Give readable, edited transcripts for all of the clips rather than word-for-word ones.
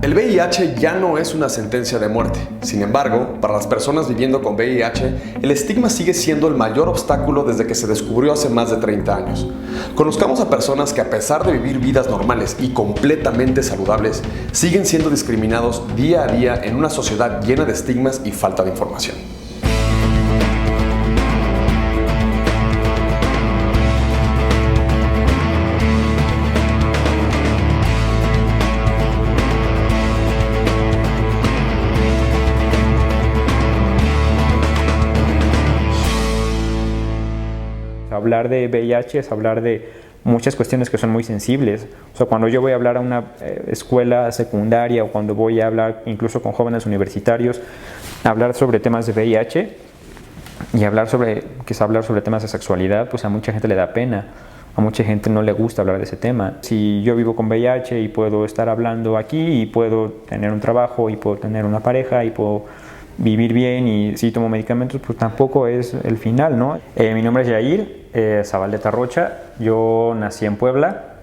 El VIH ya no es una sentencia de muerte. Sin embargo, para las personas viviendo con VIH, el estigma sigue siendo el mayor obstáculo desde que se descubrió hace más de 30 años. Conozcamos a personas que, a pesar de vivir vidas normales y completamente saludables, siguen siendo discriminados día a día en una sociedad llena de estigmas y falta de información. Hablar de VIH es hablar de muchas cuestiones que son muy sensibles. O sea, cuando yo voy a hablar a una escuela secundaria o cuando voy a hablar incluso con jóvenes universitarios, hablar sobre temas de VIH y hablar sobre temas de sexualidad, pues a mucha gente le da pena. A mucha gente no le gusta hablar de ese tema. Si yo vivo con VIH y puedo estar hablando aquí y puedo tener un trabajo y puedo tener una pareja y puedo vivir bien y si tomo medicamentos, pues tampoco es el final, ¿no? Mi nombre es Yair Zabaleta Rocha, yo nací en Puebla,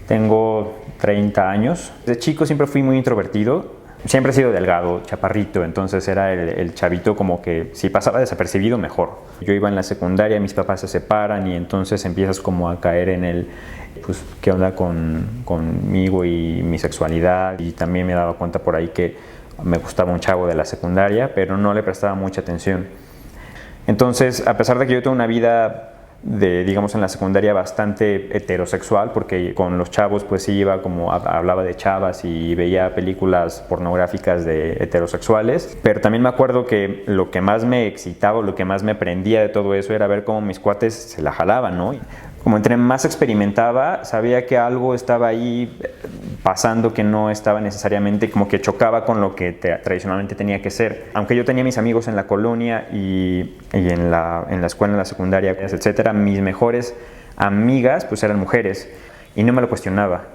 tengo 30 años. De chico siempre fui muy introvertido, siempre he sido delgado, chaparrito, entonces era el chavito como que si pasaba desapercibido mejor. Yo iba en la secundaria, mis papás se separan y entonces empiezas como a caer en el, pues, ¿qué onda conmigo y mi sexualidad? Y también me daba cuenta por ahí que me gustaba un chavo de la secundaria, pero no le prestaba mucha atención. Entonces, a pesar de que yo tuve una vida digamos, en la secundaria bastante heterosexual, porque con los chavos pues sí iba como, hablaba de chavas y veía películas pornográficas de heterosexuales, pero también me acuerdo que lo que más me excitaba, lo que más me prendía de todo eso era ver cómo mis cuates se la jalaban, ¿no? Como entre más experimentaba, sabía que algo estaba ahí pasando que no estaba necesariamente, como que chocaba con lo que tradicionalmente tenía que ser. Aunque yo tenía mis amigos en la colonia y en la escuela, en la secundaria, etcétera, mis mejores amigas pues eran mujeres y no me lo cuestionaba.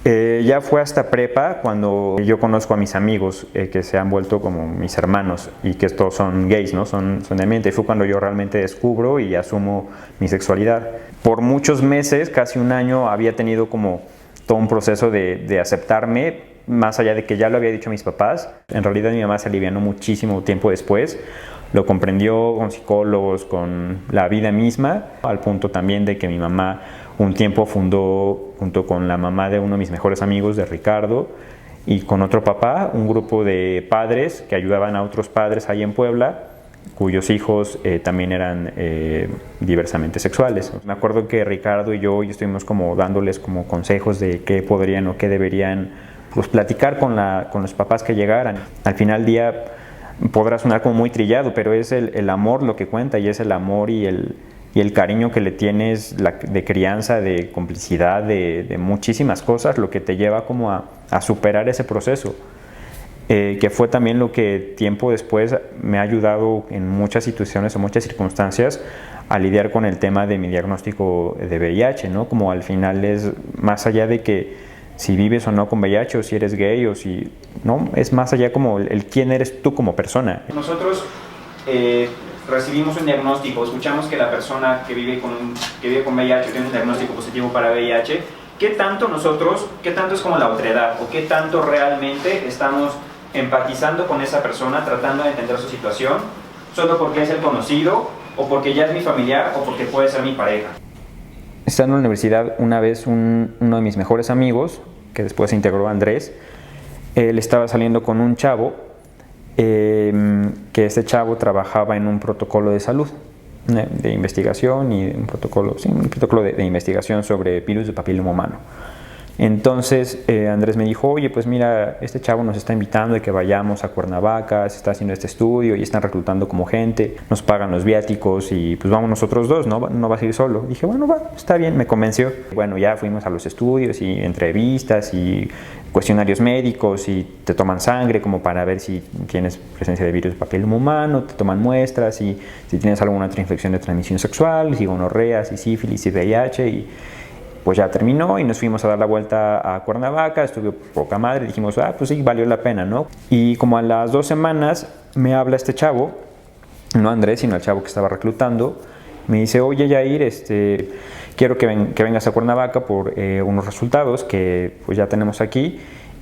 Ya fue hasta prepa cuando yo conozco a mis amigos que se han vuelto como mis hermanos y que estos son gays, ¿no? Son de mente. Y fue cuando yo realmente descubro y asumo mi sexualidad. Por muchos meses, casi un año, había tenido como todo un proceso de aceptarme, más allá de que ya lo había dicho a mis papás. En realidad mi mamá se alivianó muchísimo tiempo después. Lo comprendió con psicólogos, con la vida misma, al punto también de que mi mamá un tiempo fundó, junto con la mamá de uno de mis mejores amigos, de Ricardo, y con otro papá, un grupo de padres que ayudaban a otros padres ahí en Puebla, cuyos hijos también eran diversamente sexuales. Me acuerdo que Ricardo y yo estuvimos como dándoles como consejos de qué podrían o qué deberían pues, platicar con los papás que llegaran. Al final del día podrá sonar como muy trillado, pero es el amor lo que cuenta, y es el amor y el cariño que le tienes de crianza, de complicidad, de muchísimas cosas, lo que te lleva como a superar ese proceso. Que fue también lo que tiempo después me ha ayudado en muchas situaciones o muchas circunstancias a lidiar con el tema de mi diagnóstico de VIH, ¿no? Como al final es más allá de que si vives o no con VIH o si eres gay o si no, es más allá como el quién eres tú como persona. Nosotros recibimos un diagnóstico, escuchamos que la persona que vive con VIH tiene un diagnóstico positivo para VIH. ¿Qué tanto es como la otredad o qué tanto realmente estamos empatizando con esa persona, tratando de entender su situación, solo porque es el conocido o porque ya es mi familiar o porque puede ser mi pareja? Estando en la universidad, una vez uno de mis mejores amigos, que después se integró Andrés, él estaba saliendo con un chavo, que ese chavo trabajaba en un protocolo de salud, de investigación y un protocolo de investigación sobre virus de papiloma humano. Entonces Andrés me dijo, oye, pues mira, este chavo nos está invitando de que vayamos a Cuernavaca, se está haciendo este estudio y están reclutando como gente, nos pagan los viáticos y pues vamos nosotros dos, no vas a ir solo. Dije, bueno, va, está bien, me convenció. Bueno, ya fuimos a los estudios y entrevistas y cuestionarios médicos y te toman sangre como para ver si tienes presencia de virus de papiloma humano, te toman muestras y si tienes alguna otra infección de transmisión sexual, si gonorrea, si sífilis, y VIH y pues ya terminó y nos fuimos a dar la vuelta a Cuernavaca, estuvo poca madre, dijimos, pues sí, valió la pena, ¿no? Y como a las 2 semanas me habla este chavo, no Andrés, sino el chavo que estaba reclutando, me dice, oye Yair, quiero que vengas a Cuernavaca por unos resultados que pues ya tenemos aquí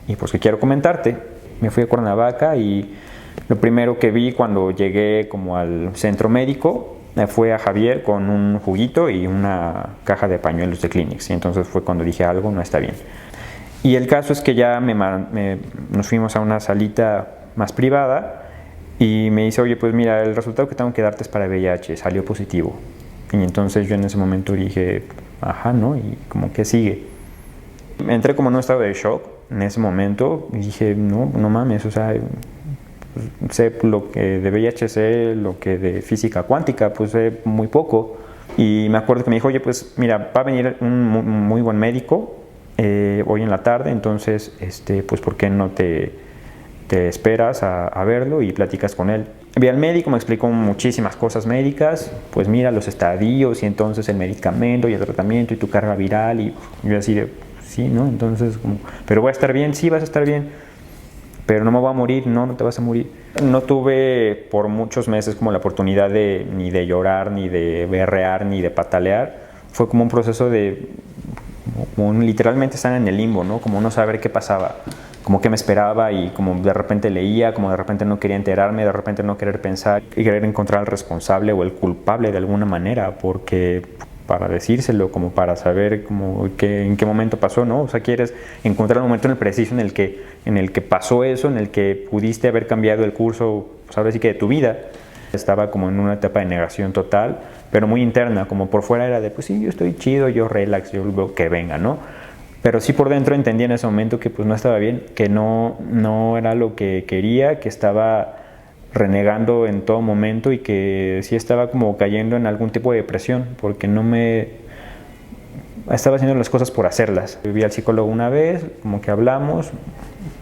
y pues que quiero comentarte. Me fui a Cuernavaca y lo primero que vi cuando llegué como al centro médico fue a Javier con un juguito y una caja de pañuelos de Kleenex. Y entonces fue cuando dije algo no está bien. Y el caso es que ya nos fuimos a una salita más privada y me dice, oye, pues mira, el resultado que tengo que darte es para VIH, salió positivo. Y entonces yo en ese momento dije, ajá, ¿no? Y como que sigue. Entré como en un estado de shock en ese momento y dije, no mames, o sea, sé lo que de VIH, sé lo que de física cuántica, pues sé muy poco. Y me acuerdo que me dijo, oye, pues mira, va a venir un muy buen médico hoy en la tarde, entonces, pues ¿por qué no te esperas a verlo y platicas con él? Vi al médico, me explicó muchísimas cosas médicas, pues mira, los estadios y entonces el medicamento y el tratamiento y tu carga viral y yo así de, sí, ¿no? Entonces, como, pero voy a estar bien, sí vas a estar bien, pero no me voy a morir, no te vas a morir. No tuve por muchos meses como la oportunidad ni de llorar, ni de berrear, ni de patalear. Fue como un proceso de, como literalmente estar en el limbo, ¿no? Como no saber qué pasaba, como qué me esperaba y como de repente leía, como de repente no quería enterarme, de repente no querer pensar y querer encontrar al responsable o el culpable de alguna manera, porque para decírselo, como para saber como en qué momento pasó, ¿no? O sea, quieres encontrar el momento en el preciso en el que pasó eso, en el que pudiste haber cambiado el curso, pues ahora sí que de tu vida. Estaba como en una etapa de negación total, pero muy interna, como por fuera era de, pues sí, yo estoy chido, yo relax, yo veo que venga, ¿no? Pero sí por dentro entendí en ese momento que pues no estaba bien, que no era lo que quería, que estaba renegando en todo momento y que sí estaba como cayendo en algún tipo de depresión, porque estaba haciendo las cosas por hacerlas. Vi al psicólogo una vez, como que hablamos,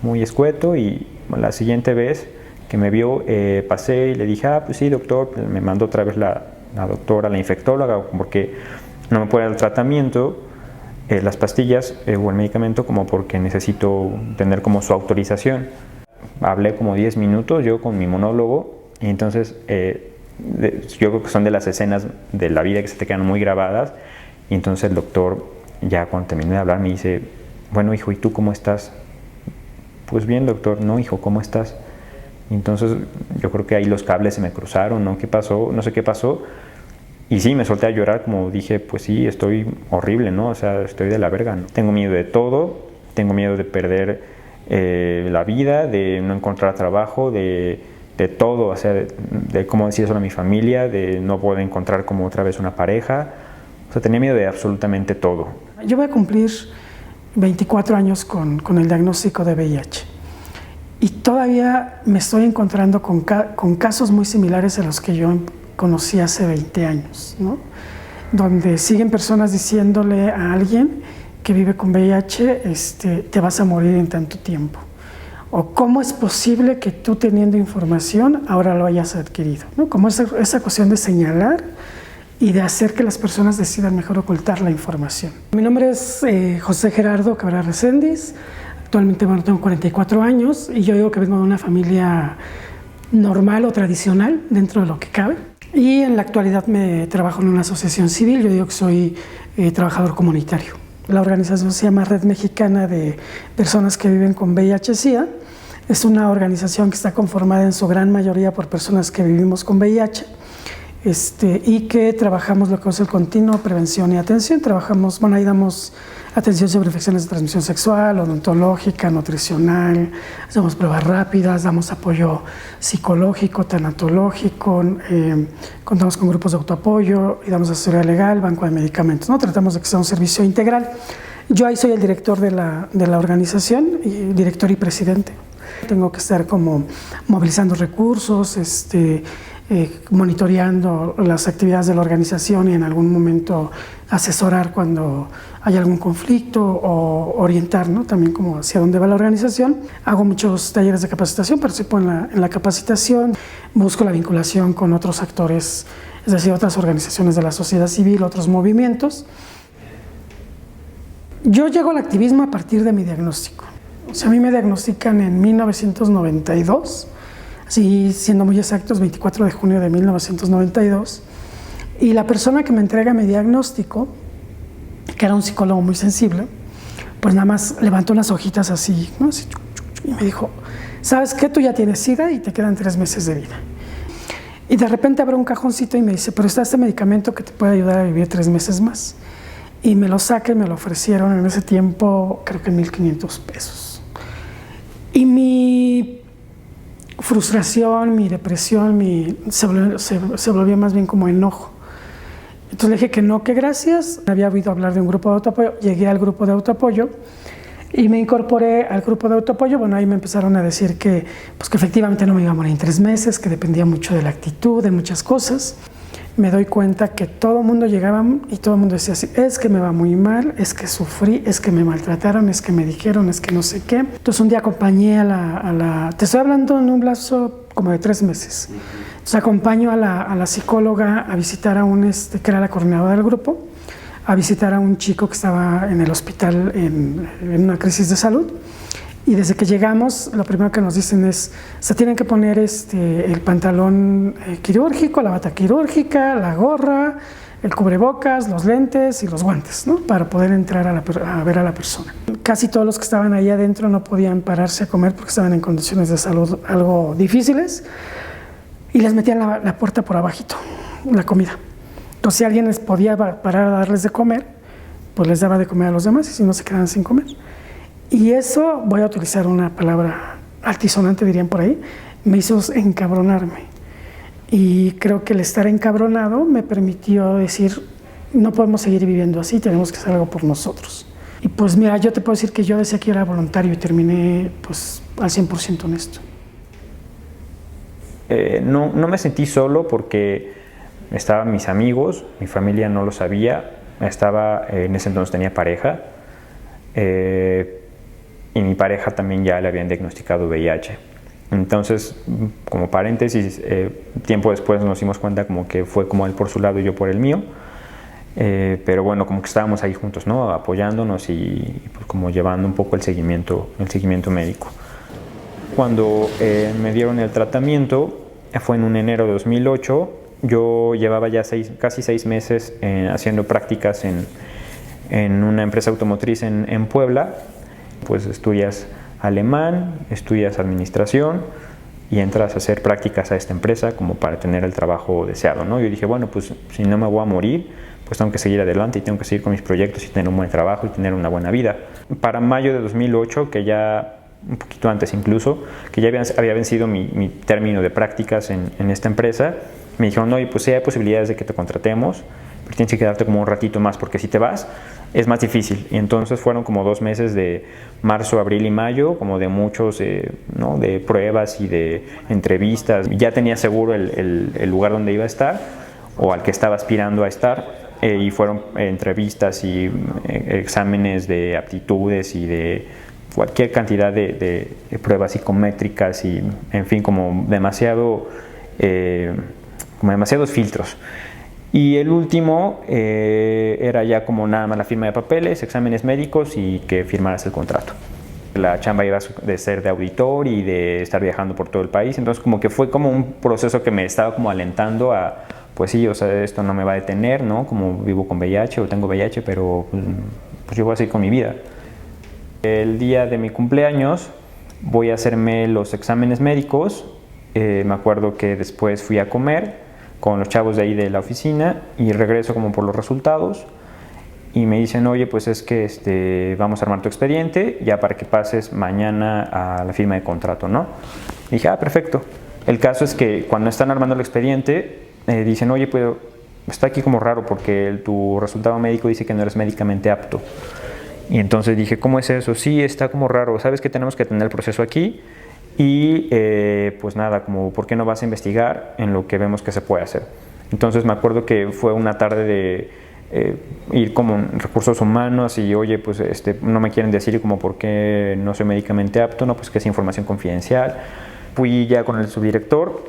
muy escueto, y la siguiente vez que me vio, pasé y le dije, pues sí, doctor, pues me mandó otra vez la doctora, la infectóloga, porque no me puede dar el tratamiento, las pastillas o el medicamento, como porque necesito tener como su autorización. Hablé como 10 minutos yo con mi monólogo y entonces yo creo que son de las escenas de la vida que se te quedan muy grabadas, y entonces el doctor ya cuando terminé de hablar me dice, bueno hijo, ¿y tú cómo estás? Pues bien doctor. No hijo, ¿cómo estás? Y entonces yo creo que ahí los cables se me cruzaron, ¿no? ¿Qué pasó? No sé qué pasó. Y sí, me solté a llorar, como dije, pues sí, estoy horrible, ¿no? O sea, estoy de la verga, ¿no? Tengo miedo de todo, tengo miedo de perder la vida, de no encontrar trabajo, de todo, o sea, de cómo decir eso a mi familia, de no poder encontrar como otra vez una pareja. O sea, tenía miedo de absolutamente todo. Yo voy a cumplir 24 años con el diagnóstico de VIH. Y todavía me estoy encontrando con casos muy similares a los que yo conocí hace 20 años, ¿no? Donde siguen personas diciéndole a alguien que vive con VIH, te vas a morir en tanto tiempo. O cómo es posible que tú teniendo información ahora lo hayas adquirido, ¿no? Como esa cuestión de señalar y de hacer que las personas decidan mejor ocultar la información. Mi nombre es José Gerardo Cabrera Reséndiz. Actualmente tengo 44 años y yo digo que vengo de una familia normal o tradicional dentro de lo que cabe. Y en la actualidad trabajo en una asociación civil, yo digo que soy trabajador comunitario. La organización se llama Red Mexicana de Personas que Viven con VIH-Sida. Es una organización que está conformada en su gran mayoría por personas que vivimos con VIH y que trabajamos lo que es el continuo, prevención y atención. Ahí damos atención sobre infecciones de transmisión sexual, odontológica, nutricional, hacemos pruebas rápidas, damos apoyo psicológico, tanatológico, contamos con grupos de autoapoyo y damos asesoría legal, banco de medicamentos, ¿no? Tratamos de que sea un servicio integral. Yo ahí soy el director de la organización, director y presidente. Tengo que estar como movilizando recursos, monitoreando las actividades de la organización y en algún momento asesorar cuando hay algún conflicto o orientar, ¿no? También como hacia dónde va la organización. Hago muchos talleres de capacitación, participo en la capacitación, busco la vinculación con otros actores, es decir, otras organizaciones de la sociedad civil, otros movimientos. Yo llego al activismo a partir de mi diagnóstico. O sea, a mí me diagnostican en 1992, así siendo muy exactos, 24 de junio de 1992, y la persona que me entrega mi diagnóstico, que era un psicólogo muy sensible, pues nada más levantó unas hojitas así, ¿no? Así, y me dijo, ¿sabes qué? Tú ya tienes SIDA y te quedan 3 meses de vida. Y de repente abre un cajoncito y me dice, pero está este medicamento que te puede ayudar a vivir 3 meses más. Y me lo saca y me lo ofrecieron en ese tiempo, creo que 1,500 pesos. Y mi frustración, mi depresión, se volvió más bien como enojo. Entonces le dije que no, que gracias. Había oído hablar de un grupo de autoapoyo, llegué al grupo de autoapoyo y me incorporé al grupo de autoapoyo. Bueno, ahí me empezaron a decir que, pues, que efectivamente no me iba a morir en 3 meses, que dependía mucho de la actitud, de muchas cosas. Me doy cuenta que todo el mundo llegaba y todo el mundo decía así, es que me va muy mal, es que sufrí, es que me maltrataron, es que me dijeron, es que no sé qué. Entonces un día acompañé te estoy hablando en un lapso como de 3 meses. Entonces acompaño a la psicóloga a visitar a que era la coordinadora del grupo, a visitar a un chico que estaba en el hospital en una crisis de salud. Y desde que llegamos, lo primero que nos dicen es, se tienen que poner el pantalón quirúrgico, la bata quirúrgica, la gorra, el cubrebocas, los lentes y los guantes, ¿no? Para poder entrar a ver a la persona. Casi todos los que estaban ahí adentro no podían pararse a comer porque estaban en condiciones de salud algo difíciles y les metían la puerta por abajito, la comida. Entonces, si alguien les podía parar a darles de comer, pues les daba de comer a los demás y si no se quedaban sin comer. Y eso, voy a utilizar una palabra altisonante, dirían por ahí, me hizo encabronarme. Y creo que el estar encabronado me permitió decir, no podemos seguir viviendo así, tenemos que hacer algo por nosotros. Y pues mira, yo te puedo decir que yo decía que era voluntario y terminé pues al 100% en esto. No me sentí solo porque estaban mis amigos, mi familia no lo sabía, en ese entonces tenía pareja. Y mi pareja también ya le habían diagnosticado VIH. Entonces, como paréntesis, tiempo después nos dimos cuenta como que fue como él por su lado y yo por el mío. Pero bueno, como que estábamos ahí juntos, ¿no? Apoyándonos y pues como llevando un poco el seguimiento médico. Cuando me dieron el tratamiento, fue en un enero de 2008. Yo llevaba ya casi 6 meses haciendo prácticas en una empresa automotriz en Puebla. Pues estudias alemán, estudias administración y entras a hacer prácticas a esta empresa como para tener el trabajo deseado, ¿no? Yo dije, bueno, pues si no me voy a morir, pues tengo que seguir adelante y tengo que seguir con mis proyectos y tener un buen trabajo y tener una buena vida. Para mayo de 2008, que ya un poquito antes incluso, que ya había vencido mi término de prácticas en esta empresa, me dijeron, no, y pues sí hay posibilidades de que te contratemos, pero tienes que quedarte como un ratito más porque si te vas es más difícil. Y entonces fueron como 2 meses de marzo, abril y mayo, como de muchos, ¿no? De pruebas y de entrevistas. Ya tenía seguro el lugar donde iba a estar o al que estaba aspirando a estar, y fueron entrevistas y exámenes de aptitudes y de cualquier cantidad de pruebas psicométricas y, en fin, como demasiados filtros. Y el último era ya como nada más la firma de papeles, exámenes médicos y que firmaras el contrato. La chamba iba de ser de auditor y de estar viajando por todo el país, entonces como que fue como un proceso que me estaba como alentando a, pues sí, o sea, esto no me va a detener, ¿no? Como vivo con VIH o tengo VIH, pero pues yo voy a seguir con mi vida. El día de mi cumpleaños voy a hacerme los exámenes médicos. Me acuerdo que después fui a comer con los chavos de ahí de la oficina y regreso como por los resultados y me dicen, oye, pues es que vamos a armar tu expediente ya para que pases mañana a la firma de contrato, ¿no? Y dije, perfecto. El caso es que cuando están armando el expediente dicen, oye, pues está aquí como raro porque tu resultado médico dice que no eres médicamente apto. Y entonces dije, ¿cómo es eso? Sí, está como raro, ¿sabes que tenemos que tener el proceso aquí? Y pues nada, como ¿por qué no vas a investigar en lo que vemos que se puede hacer? Entonces me acuerdo que fue una tarde de ir como en recursos humanos y oye, pues no me quieren decir como por qué no soy médicamente apto, no, pues que es información confidencial. Fui ya con el subdirector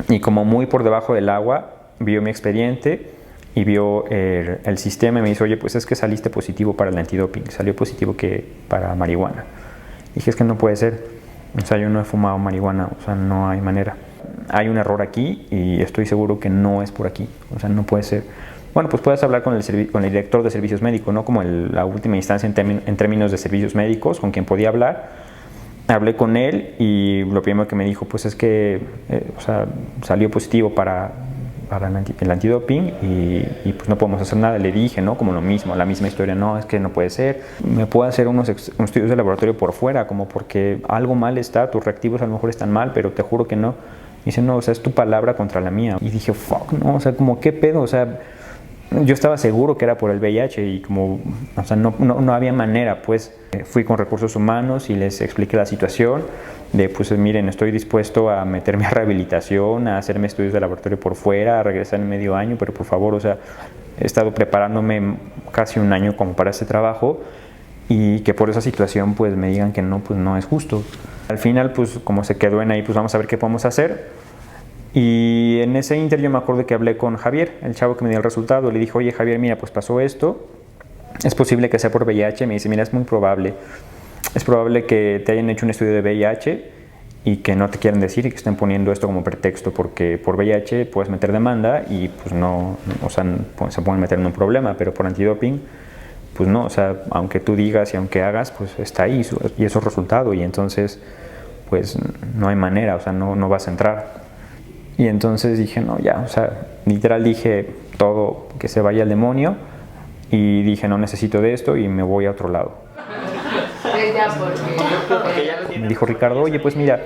y como muy por debajo del agua vio mi expediente y vio el sistema y me dice, oye, pues es que saliste positivo para el antidoping, salió positivo que para marihuana. Dije, es que no puede ser. O sea, yo no he fumado marihuana, o sea, no hay manera. Hay un error aquí y estoy seguro que no es por aquí, o sea, no puede ser. bueno, pues puedes hablar con el director de servicios médicos, ¿no? Como la última instancia en términos de servicios médicos, con quien podía hablar. Hablé con él y lo primero que me dijo, pues es que o sea, salió positivo para el antidoping y pues no podemos hacer nada. Le dije, ¿no? Como lo mismo, la misma historia, no, es que no puede ser. Me puedo hacer unos estudios de laboratorio por fuera, como porque algo mal está, tus reactivos a lo mejor están mal, pero te juro que no. Y dice, no, o sea, es tu palabra contra la mía. Y dije, fuck, no, o sea, como, ¿qué pedo? O sea, yo estaba seguro que era por el VIH y como, o sea, no había manera, pues. Fui con recursos humanos y les expliqué la situación de, pues miren, estoy dispuesto a meterme a rehabilitación, a hacerme estudios de laboratorio por fuera, a regresar en medio año, pero por favor, o sea, he estado preparándome casi un año como para este trabajo y que por esa situación pues me digan que no, pues no es justo. Al final, pues como se quedó en ahí, pues vamos a ver qué podemos hacer. Y en ese inter yo me acuerdo que hablé con Javier, el chavo que me dio el resultado. Le dije, oye Javier, mira, pues pasó esto, es posible que sea por VIH. Me dice, mira, es muy probable, es probable que te hayan hecho un estudio de VIH y que no te quieran decir y que estén poniendo esto como pretexto, porque por VIH puedes meter demanda y pues no, o sea, se pueden meter en un problema, pero por antidoping, pues no, o sea, aunque tú digas y aunque hagas, pues está ahí y eso es resultado y entonces pues no hay manera, o sea, no vas a entrar. Y entonces dije, no, ya, o sea, literal dije todo, que se vaya al demonio. Y dije, no necesito de esto y me voy a otro lado. Me dijo Ricardo, oye, pues mira,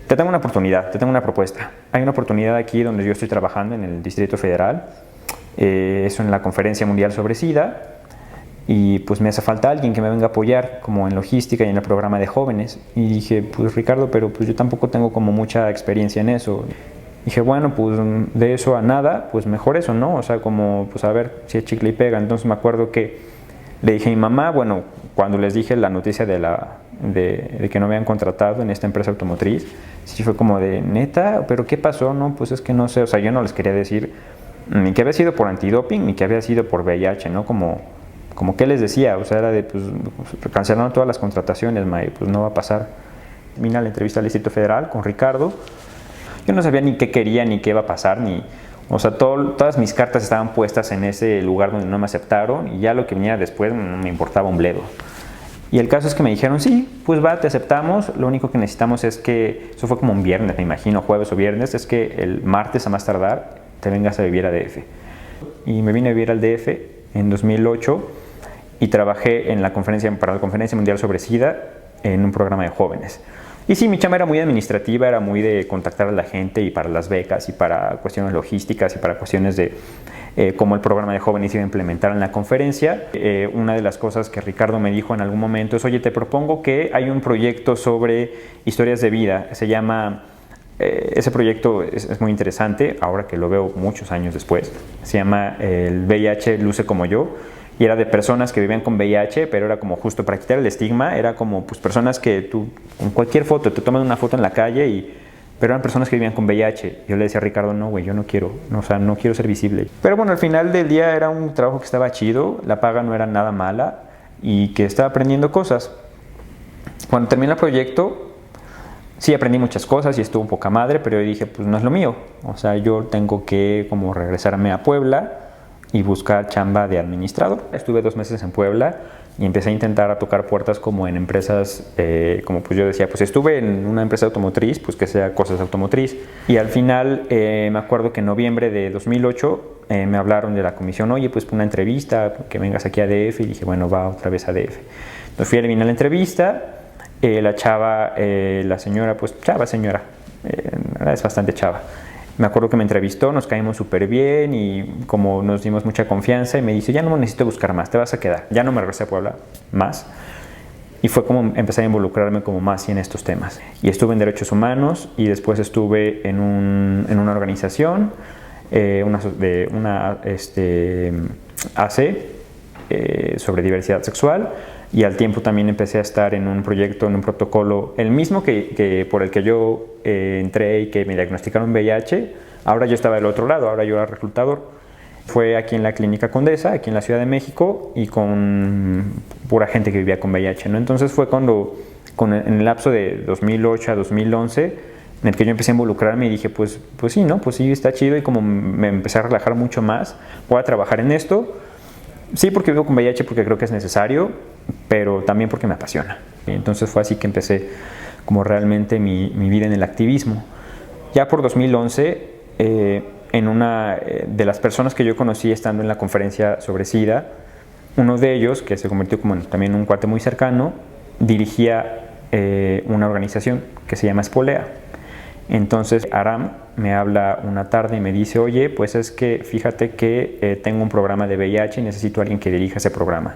te tengo una oportunidad, te tengo una propuesta. Hay una oportunidad aquí donde yo estoy trabajando en el Distrito Federal. Eso en la Conferencia Mundial sobre SIDA. Y pues me hace falta alguien que me venga a apoyar como en logística y en el programa de jóvenes. Y dije, pues Ricardo, pero pues yo tampoco tengo como mucha experiencia en eso. Dije, bueno, pues de eso a nada, pues mejor eso, ¿no? O sea, como, pues a ver si es chicle y pega. Entonces me acuerdo que le dije a mi mamá, bueno, cuando les dije la noticia de que no me habían contratado en esta empresa automotriz, sí fue como de, ¿neta? ¿Pero qué pasó? No, pues es que no sé, o sea, yo no les quería decir ni que había sido por antidoping, ni que había sido por VIH, ¿no? Como ¿qué les decía? O sea, era de, pues, cancelaron todas las contrataciones, pues no va a pasar. Vine a la entrevista al Distrito Federal con Ricardo. Yo no sabía ni qué quería, ni qué iba a pasar, o sea, todas mis cartas estaban puestas en ese lugar donde no me aceptaron y ya lo que viniera después no me importaba un bledo. Y el caso es que me dijeron, sí, pues va, te aceptamos, lo único que necesitamos es que, eso fue como un viernes, me imagino, jueves o viernes, es que el martes a más tardar te vengas a vivir a DF. Y me vine a vivir al DF en 2008 y trabajé para la Conferencia Mundial sobre SIDA en un programa de jóvenes. Y sí, mi chamba era muy administrativa, era muy de contactar a la gente y para las becas y para cuestiones logísticas y para cuestiones de cómo el programa de jóvenes iba a implementar en la conferencia. Una de las cosas que Ricardo me dijo en algún momento es, oye, te propongo que hay un proyecto sobre historias de vida, se llama, ese proyecto es muy interesante, ahora que lo veo muchos años después, se llama el VIH Luce Como Yo. Y era de personas que vivían con VIH, pero era como justo para quitar el estigma, era como pues personas que tú, con cualquier foto, te toman una foto en la calle, pero eran personas que vivían con VIH. Yo le decía a Ricardo, no güey, yo no quiero, o sea, no quiero ser visible. Pero bueno, al final del día era un trabajo que estaba chido, la paga no era nada mala y que estaba aprendiendo cosas. Cuando terminé el proyecto, sí aprendí muchas cosas y estuvo poca madre, pero yo dije, pues no es lo mío. O sea, yo tengo que como regresarme a Puebla y buscar chamba de administrador. Estuve 2 meses en Puebla y empecé a intentar a tocar puertas como en empresas, como pues yo decía, pues estuve en una empresa automotriz, pues que sea cosas automotriz. Y al final me acuerdo que en noviembre de 2008 me hablaron de la comisión, oye, pues una entrevista, que vengas aquí a DF. Y dije, bueno, va otra vez a DF. Entonces fui a la entrevista, la chava, la señora, pues señora, es bastante chava. Me acuerdo que me entrevistó, nos caímos súper bien y como nos dimos mucha confianza y me dice, ya no necesito buscar más, te vas a quedar. Ya no me regresé a Puebla más. Y fue como empecé a involucrarme como más en estos temas. Y estuve en Derechos Humanos y después estuve en una organización, una AC, sobre diversidad sexual. Y al tiempo también empecé a estar en un proyecto, en un protocolo, el mismo que por el que yo entré y que me diagnosticaron VIH. Ahora yo estaba del otro lado, ahora yo era reclutador. Fue aquí en la Clínica Condesa, aquí en la Ciudad de México, y con pura gente que vivía con VIH, ¿no? Entonces fue cuando, en el lapso de 2008 a 2011, en el que yo empecé a involucrarme y dije, pues sí, ¿no? Pues sí, está chido, y como me empecé a relajar mucho más, voy a trabajar en esto, sí porque vivo con VIH, porque creo que es necesario, pero también porque me apasiona. Y entonces fue así que empecé como realmente mi vida en el activismo. Ya por 2011, en una de las personas que yo conocí estando en la conferencia sobre SIDA, uno de ellos, que se convirtió como también un cuate muy cercano, dirigía una organización que se llama Espolea. Entonces Aram me habla una tarde y me dice, oye, pues es que fíjate que tengo un programa de VIH y necesito a alguien que dirija ese programa.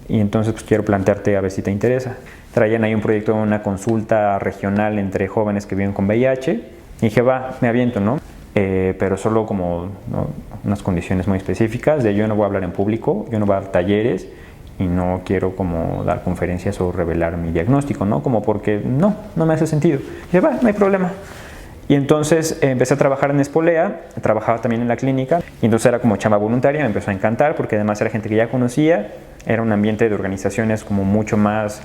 Y entonces pues quiero plantearte a ver si te interesa. Traían ahí un proyecto de una consulta regional entre jóvenes que viven con VIH. Y dije, va, me aviento, ¿no? Pero solo como, ¿no?, unas condiciones muy específicas de yo no voy a hablar en público, yo no voy a dar talleres y no quiero como dar conferencias o revelar mi diagnóstico, ¿no? Como porque no me hace sentido. Y dije, va, no hay problema. Y entonces empecé a trabajar en Espolea, trabajaba también en la clínica, y entonces era como chamba voluntaria, me empezó a encantar porque además era gente que ya conocía, era un ambiente de organizaciones como mucho más,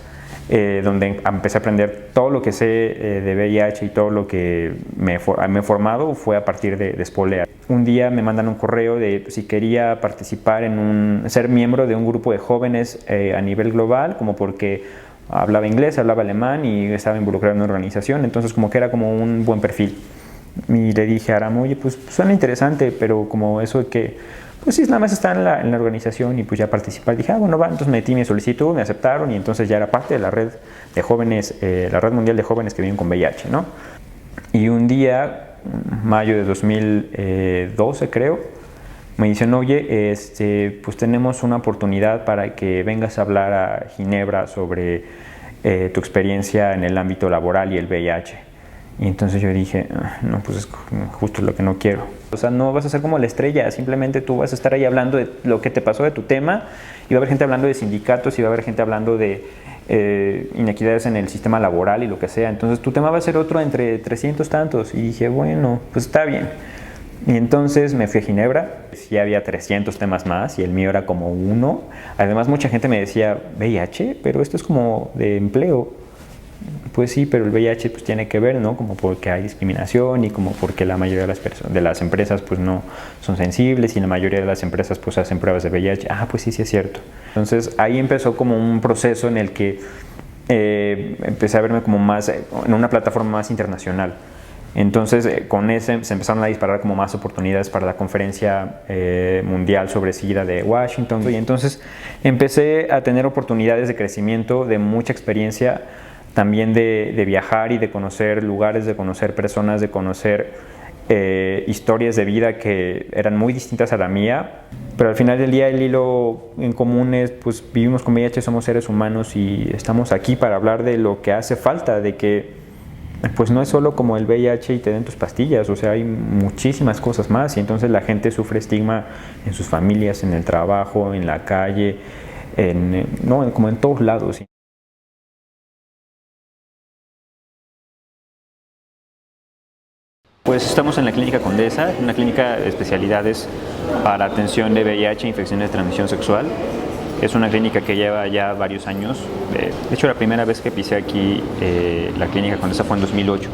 donde empecé a aprender todo lo que sé de VIH y todo lo que me he formado fue a partir de Espolea. Un día me mandan un correo de si quería participar ser miembro de un grupo de jóvenes a nivel global, como porque hablaba inglés, hablaba alemán y estaba involucrado en una organización, entonces como que era como un buen perfil. Y le dije a Aram, oye, pues suena interesante, pero como eso de que, pues sí, nada más está en la organización y pues ya participar. Dije, bueno, va, entonces metí mi solicitud, me aceptaron y entonces ya era parte de la red de jóvenes, la red mundial de jóvenes que viven con VIH, ¿no? Y un día, mayo de 2012 creo, me dicen, oye, pues tenemos una oportunidad para que vengas a hablar a Ginebra sobre tu experiencia en el ámbito laboral y el VIH. Y entonces yo dije, no, pues es justo lo que no quiero. O sea, no vas a ser como la estrella, simplemente tú vas a estar ahí hablando de lo que te pasó, de tu tema, y va a haber gente hablando de sindicatos, y va a haber gente hablando de inequidades en el sistema laboral y lo que sea. Entonces tu tema va a ser otro entre 300 tantos. Y dije, bueno, pues está bien. Y entonces me fui a Ginebra, sí había 300 temas más y el mío era como uno. Además mucha gente me decía, VIH, pero esto es como de empleo. Pues sí, pero el VIH pues tiene que ver, ¿no? Como porque hay discriminación y como porque la mayoría de las empresas pues no son sensibles y la mayoría de las empresas pues hacen pruebas de VIH. Ah, pues sí, sí es cierto. Entonces ahí empezó como un proceso en el que empecé a verme como más en una plataforma más internacional. Entonces con ese se empezaron a disparar como más oportunidades para la conferencia mundial sobre SIDA de Washington. Y entonces empecé a tener oportunidades de crecimiento, de mucha experiencia, también de viajar y de conocer lugares, de conocer personas, de conocer historias de vida que eran muy distintas a la mía. Pero al final del día el hilo en común es, pues vivimos con VIH, somos seres humanos y estamos aquí para hablar de lo que hace falta, de que pues no es solo como el VIH y te den tus pastillas, o sea, hay muchísimas cosas más y entonces la gente sufre estigma en sus familias, en el trabajo, en la calle, como en todos lados. Pues estamos en la Clínica Condesa, una clínica de especialidades para atención de VIH e infecciones de transmisión sexual. Es una clínica que lleva ya varios años. De hecho, la primera vez que pisé aquí la Clínica Condesa fue en 2008.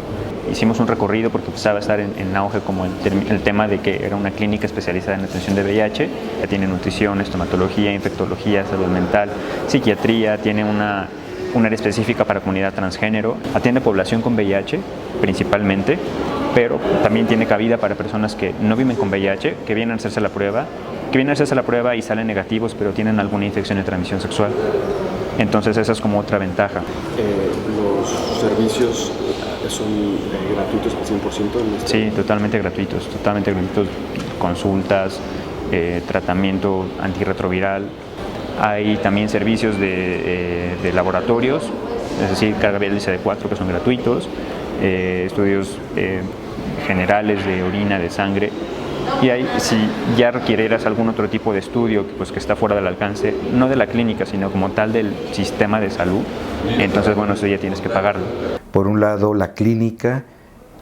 Hicimos un recorrido porque empezaba a estar en auge como el tema de que era una clínica especializada en atención de VIH. Ya tiene nutrición, estomatología, infectología, salud mental, psiquiatría, tiene una área específica para comunidad transgénero. Atiende población con VIH principalmente, pero también tiene cabida para personas que no viven con VIH, que vienen a hacerse la prueba, y salen negativos, pero tienen alguna infección de transmisión sexual. Entonces esa es como otra ventaja. ¿Los servicios son gratuitos al 100%? Sí, totalmente gratuitos, consultas, tratamiento antirretroviral. Hay también servicios de laboratorios, es decir, carga viral CD4 que son gratuitos, estudios generales de orina, de sangre. Y ahí, si ya requirieras algún otro tipo de estudio que está fuera del alcance, no de la clínica, sino como tal del sistema de salud, entonces, bueno, eso ya tienes que pagarlo. Por un lado, la clínica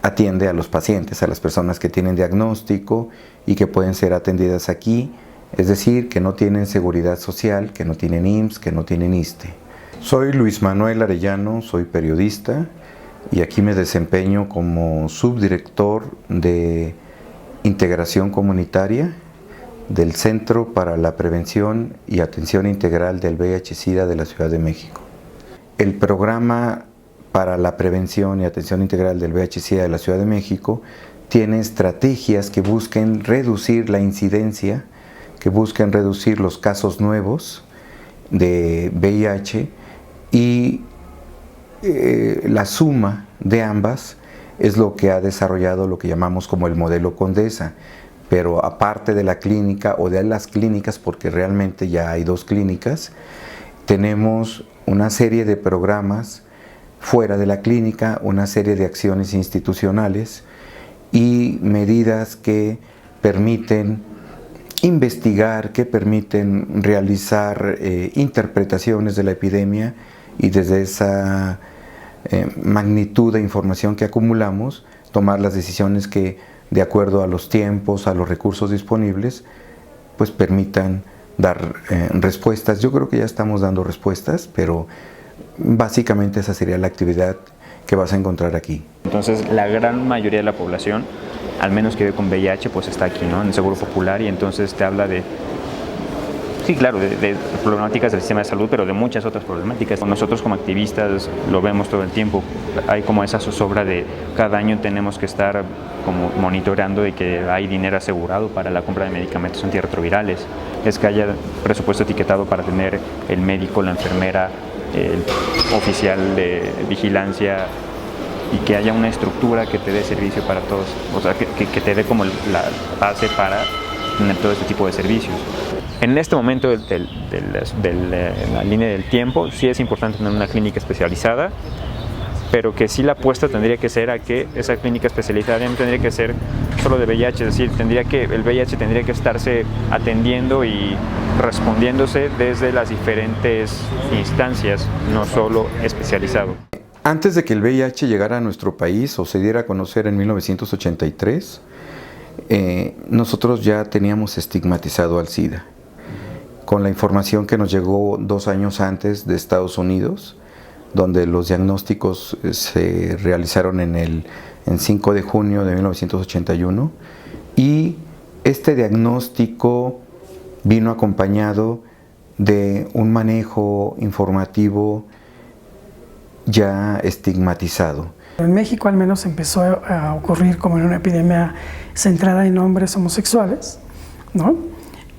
atiende a los pacientes, a las personas que tienen diagnóstico y que pueden ser atendidas aquí, es decir, que no tienen seguridad social, que no tienen IMSS, que no tienen ISSSTE. Soy Luis Manuel Arellano, soy periodista y aquí me desempeño como subdirector de integración comunitaria del Centro para la Prevención y Atención Integral del VIH-Sida de la Ciudad de México. El programa para la prevención y atención integral del VIH-Sida de la Ciudad de México tiene estrategias que busquen reducir la incidencia, que busquen reducir los casos nuevos de VIH, y la suma de ambas es lo que ha desarrollado lo que llamamos como el modelo Condesa. Pero aparte de la clínica o de las clínicas, porque realmente ya hay 2 clínicas, tenemos una serie de programas fuera de la clínica, una serie de acciones institucionales y medidas que permiten investigar, que permiten realizar interpretaciones de la epidemia, y desde esa magnitud de información que acumulamos, tomar las decisiones que, de acuerdo a los tiempos, a los recursos disponibles, pues permitan dar respuestas. Yo creo que ya estamos dando respuestas, pero básicamente esa sería la actividad que vas a encontrar aquí. Entonces, la gran mayoría de la población, al menos que vive con VIH, pues está aquí, ¿no? En el Seguro Popular, y entonces te habla de, sí, claro, de problemáticas del sistema de salud, pero de muchas otras problemáticas. Nosotros como activistas lo vemos todo el tiempo. Hay como esa zozobra de cada año tenemos que estar como monitoreando de que hay dinero asegurado para la compra de medicamentos antirretrovirales. Es que haya presupuesto etiquetado para tener el médico, la enfermera, el oficial de vigilancia, y que haya una estructura que te dé servicio para todos, o sea, que te dé como la base para tener todo este tipo de servicios. En este momento de la línea del tiempo, sí es importante tener una clínica especializada, pero que sí la apuesta tendría que ser a que esa clínica especializada no tendría que ser solo de VIH, es decir, el VIH tendría que estarse atendiendo y respondiéndose desde las diferentes instancias, no solo especializado. Antes de que el VIH llegara a nuestro país o se diera a conocer en 1983, nosotros ya teníamos estigmatizado al SIDA. Con la información que nos llegó 2 años antes de Estados Unidos, donde los diagnósticos se realizaron en 5 de junio de 1981, y este diagnóstico vino acompañado de un manejo informativo ya estigmatizado. En México al menos empezó a ocurrir como en una epidemia centrada en hombres homosexuales, ¿no?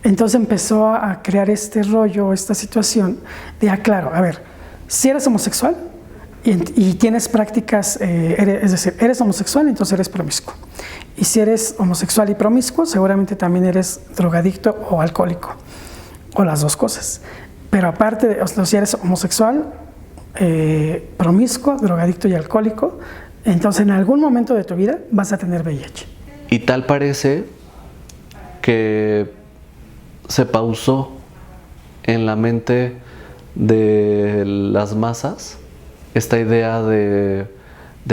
Entonces empezó a crear este rollo, esta situación de, claro, a ver, si eres homosexual y tienes prácticas, es decir, eres homosexual, entonces eres promiscuo. Y si eres homosexual y promiscuo, seguramente también eres drogadicto o alcohólico, o las 2 cosas. Pero aparte de, o sea, si eres homosexual, promiscuo, drogadicto y alcohólico, entonces en algún momento de tu vida vas a tener VIH. Y tal parece que se pausó en la mente de las masas esta idea de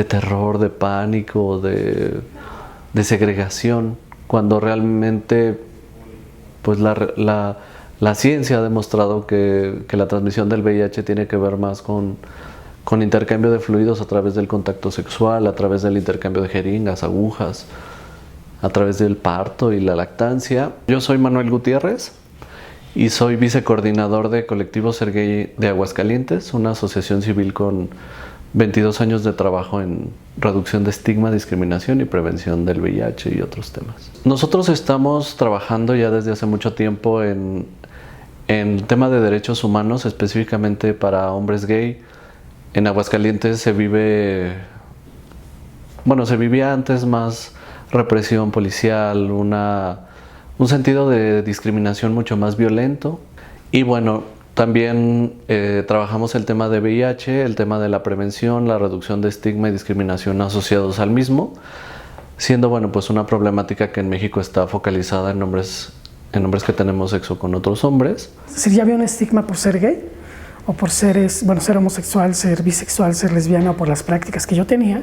terror, de pánico, de segregación, cuando realmente pues la ciencia ha demostrado que la transmisión del VIH tiene que ver más con intercambio de fluidos a través del contacto sexual, a través del intercambio de jeringas, agujas, a través del parto y la lactancia. Yo soy Manuel Gutiérrez y soy vicecoordinador de Colectivo Ser Gay de Aguascalientes, una asociación civil con 22 años de trabajo en reducción de estigma, discriminación y prevención del VIH y otros temas. Nosotros estamos trabajando ya desde hace mucho tiempo en tema de derechos humanos, específicamente para hombres gay. En Aguascalientes se vivía antes más represión policial, un sentido de discriminación mucho más violento. Y bueno, también trabajamos el tema de VIH, el tema de la prevención, la reducción de estigma y discriminación asociados al mismo, siendo pues una problemática que en México está focalizada en hombres que tenemos sexo con otros hombres. Es decir, ¿ya había un estigma por ser gay? O por ser homosexual, ser bisexual, ser lesbiana, o por las prácticas que yo tenía,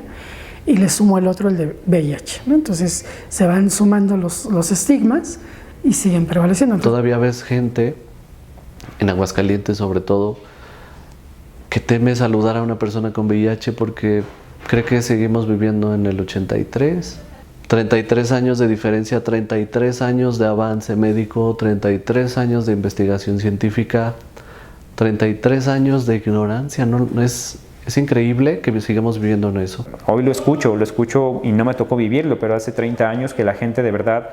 y le sumo el otro, el de VIH, ¿no? Entonces se van sumando los estigmas y siguen prevaleciendo. Todavía ves gente, en Aguascalientes sobre todo, que teme saludar a una persona con VIH porque ¿Cree que seguimos viviendo en el 83? 33 años de diferencia, 33 años de avance médico, 33 años de investigación científica, 33 años de ignorancia. No, es increíble que sigamos viviendo en eso. Hoy lo escucho y no me tocó vivirlo, pero hace 30 años que la gente de verdad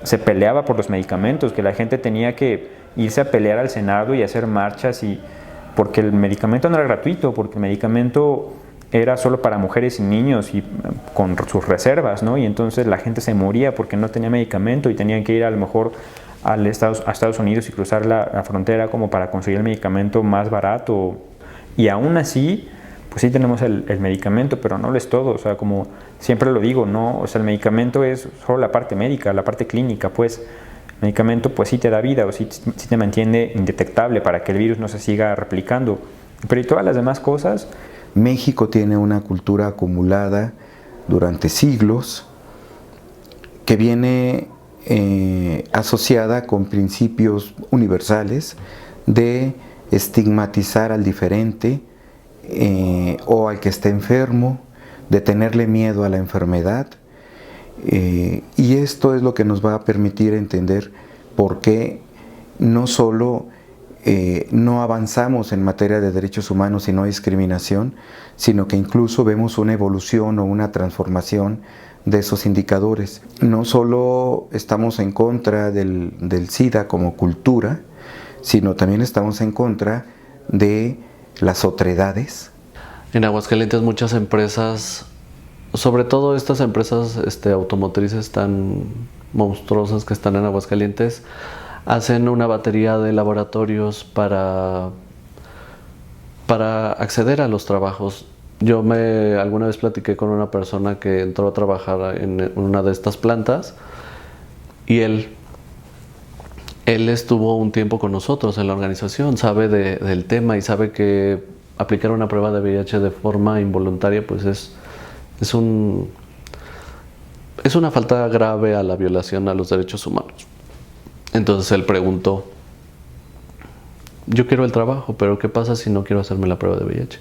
se peleaba por los medicamentos, que la gente tenía que irse a pelear al Senado y hacer marchas, porque el medicamento no era gratuito, porque el medicamento era solo para mujeres y niños y con sus reservas, ¿no? Y entonces la gente se moría porque no tenía medicamento y tenían que ir a lo mejor a Estados Unidos y cruzar la frontera como para conseguir el medicamento más barato. Y aún así, pues sí tenemos el medicamento, pero no lo es todo. O sea, como siempre lo digo, ¿no? O sea, el medicamento es solo la parte médica, la parte clínica, pues. El medicamento pues sí te da vida o sí te mantiene indetectable para que el virus no se siga replicando. Pero y todas las demás cosas. México tiene una cultura acumulada durante siglos que viene asociada con principios universales de estigmatizar al diferente o al que está enfermo, de tenerle miedo a la enfermedad. Y esto es lo que nos va a permitir entender por qué no solo no avanzamos en materia de derechos humanos y no discriminación, sino que incluso vemos una evolución o una transformación de esos indicadores. No solo estamos en contra del SIDA como cultura, sino también estamos en contra de las otredades. En Aguascalientes muchas empresas, sobre todo estas empresas automotrices tan monstruosas que están en Aguascalientes, hacen una batería de laboratorios para acceder a los trabajos. Yo alguna vez platiqué con una persona que entró a trabajar en una de estas plantas y él estuvo un tiempo con nosotros en la organización, sabe del tema y sabe que aplicar una prueba de VIH de forma involuntaria pues es una falta grave a la violación a los derechos humanos. Entonces él preguntó, yo quiero el trabajo, pero ¿qué pasa si no quiero hacerme la prueba de VIH?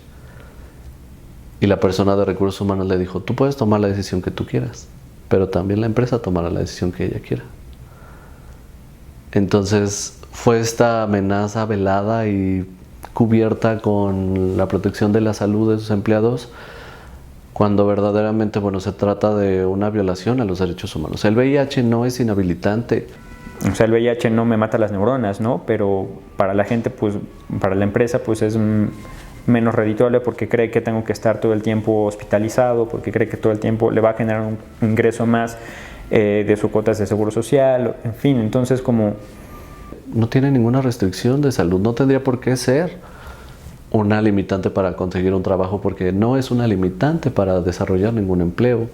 Y la persona de recursos humanos le dijo, tú puedes tomar la decisión que tú quieras, pero también la empresa tomará la decisión que ella quiera. Entonces fue esta amenaza velada y cubierta con la protección de la salud de sus empleados, cuando verdaderamente, se trata de una violación a los derechos humanos. El VIH no es inhabilitante. O sea, el VIH no me mata las neuronas, ¿no? Pero para la gente, pues, para la empresa, pues es menos redituable porque cree que tengo que estar todo el tiempo hospitalizado, porque cree que todo el tiempo le va a generar un ingreso más de sus cuotas de seguro social, en fin, entonces como... No tiene ninguna restricción de salud, no tendría por qué ser una limitante para conseguir un trabajo, porque no es una limitante para desarrollar ningún empleo.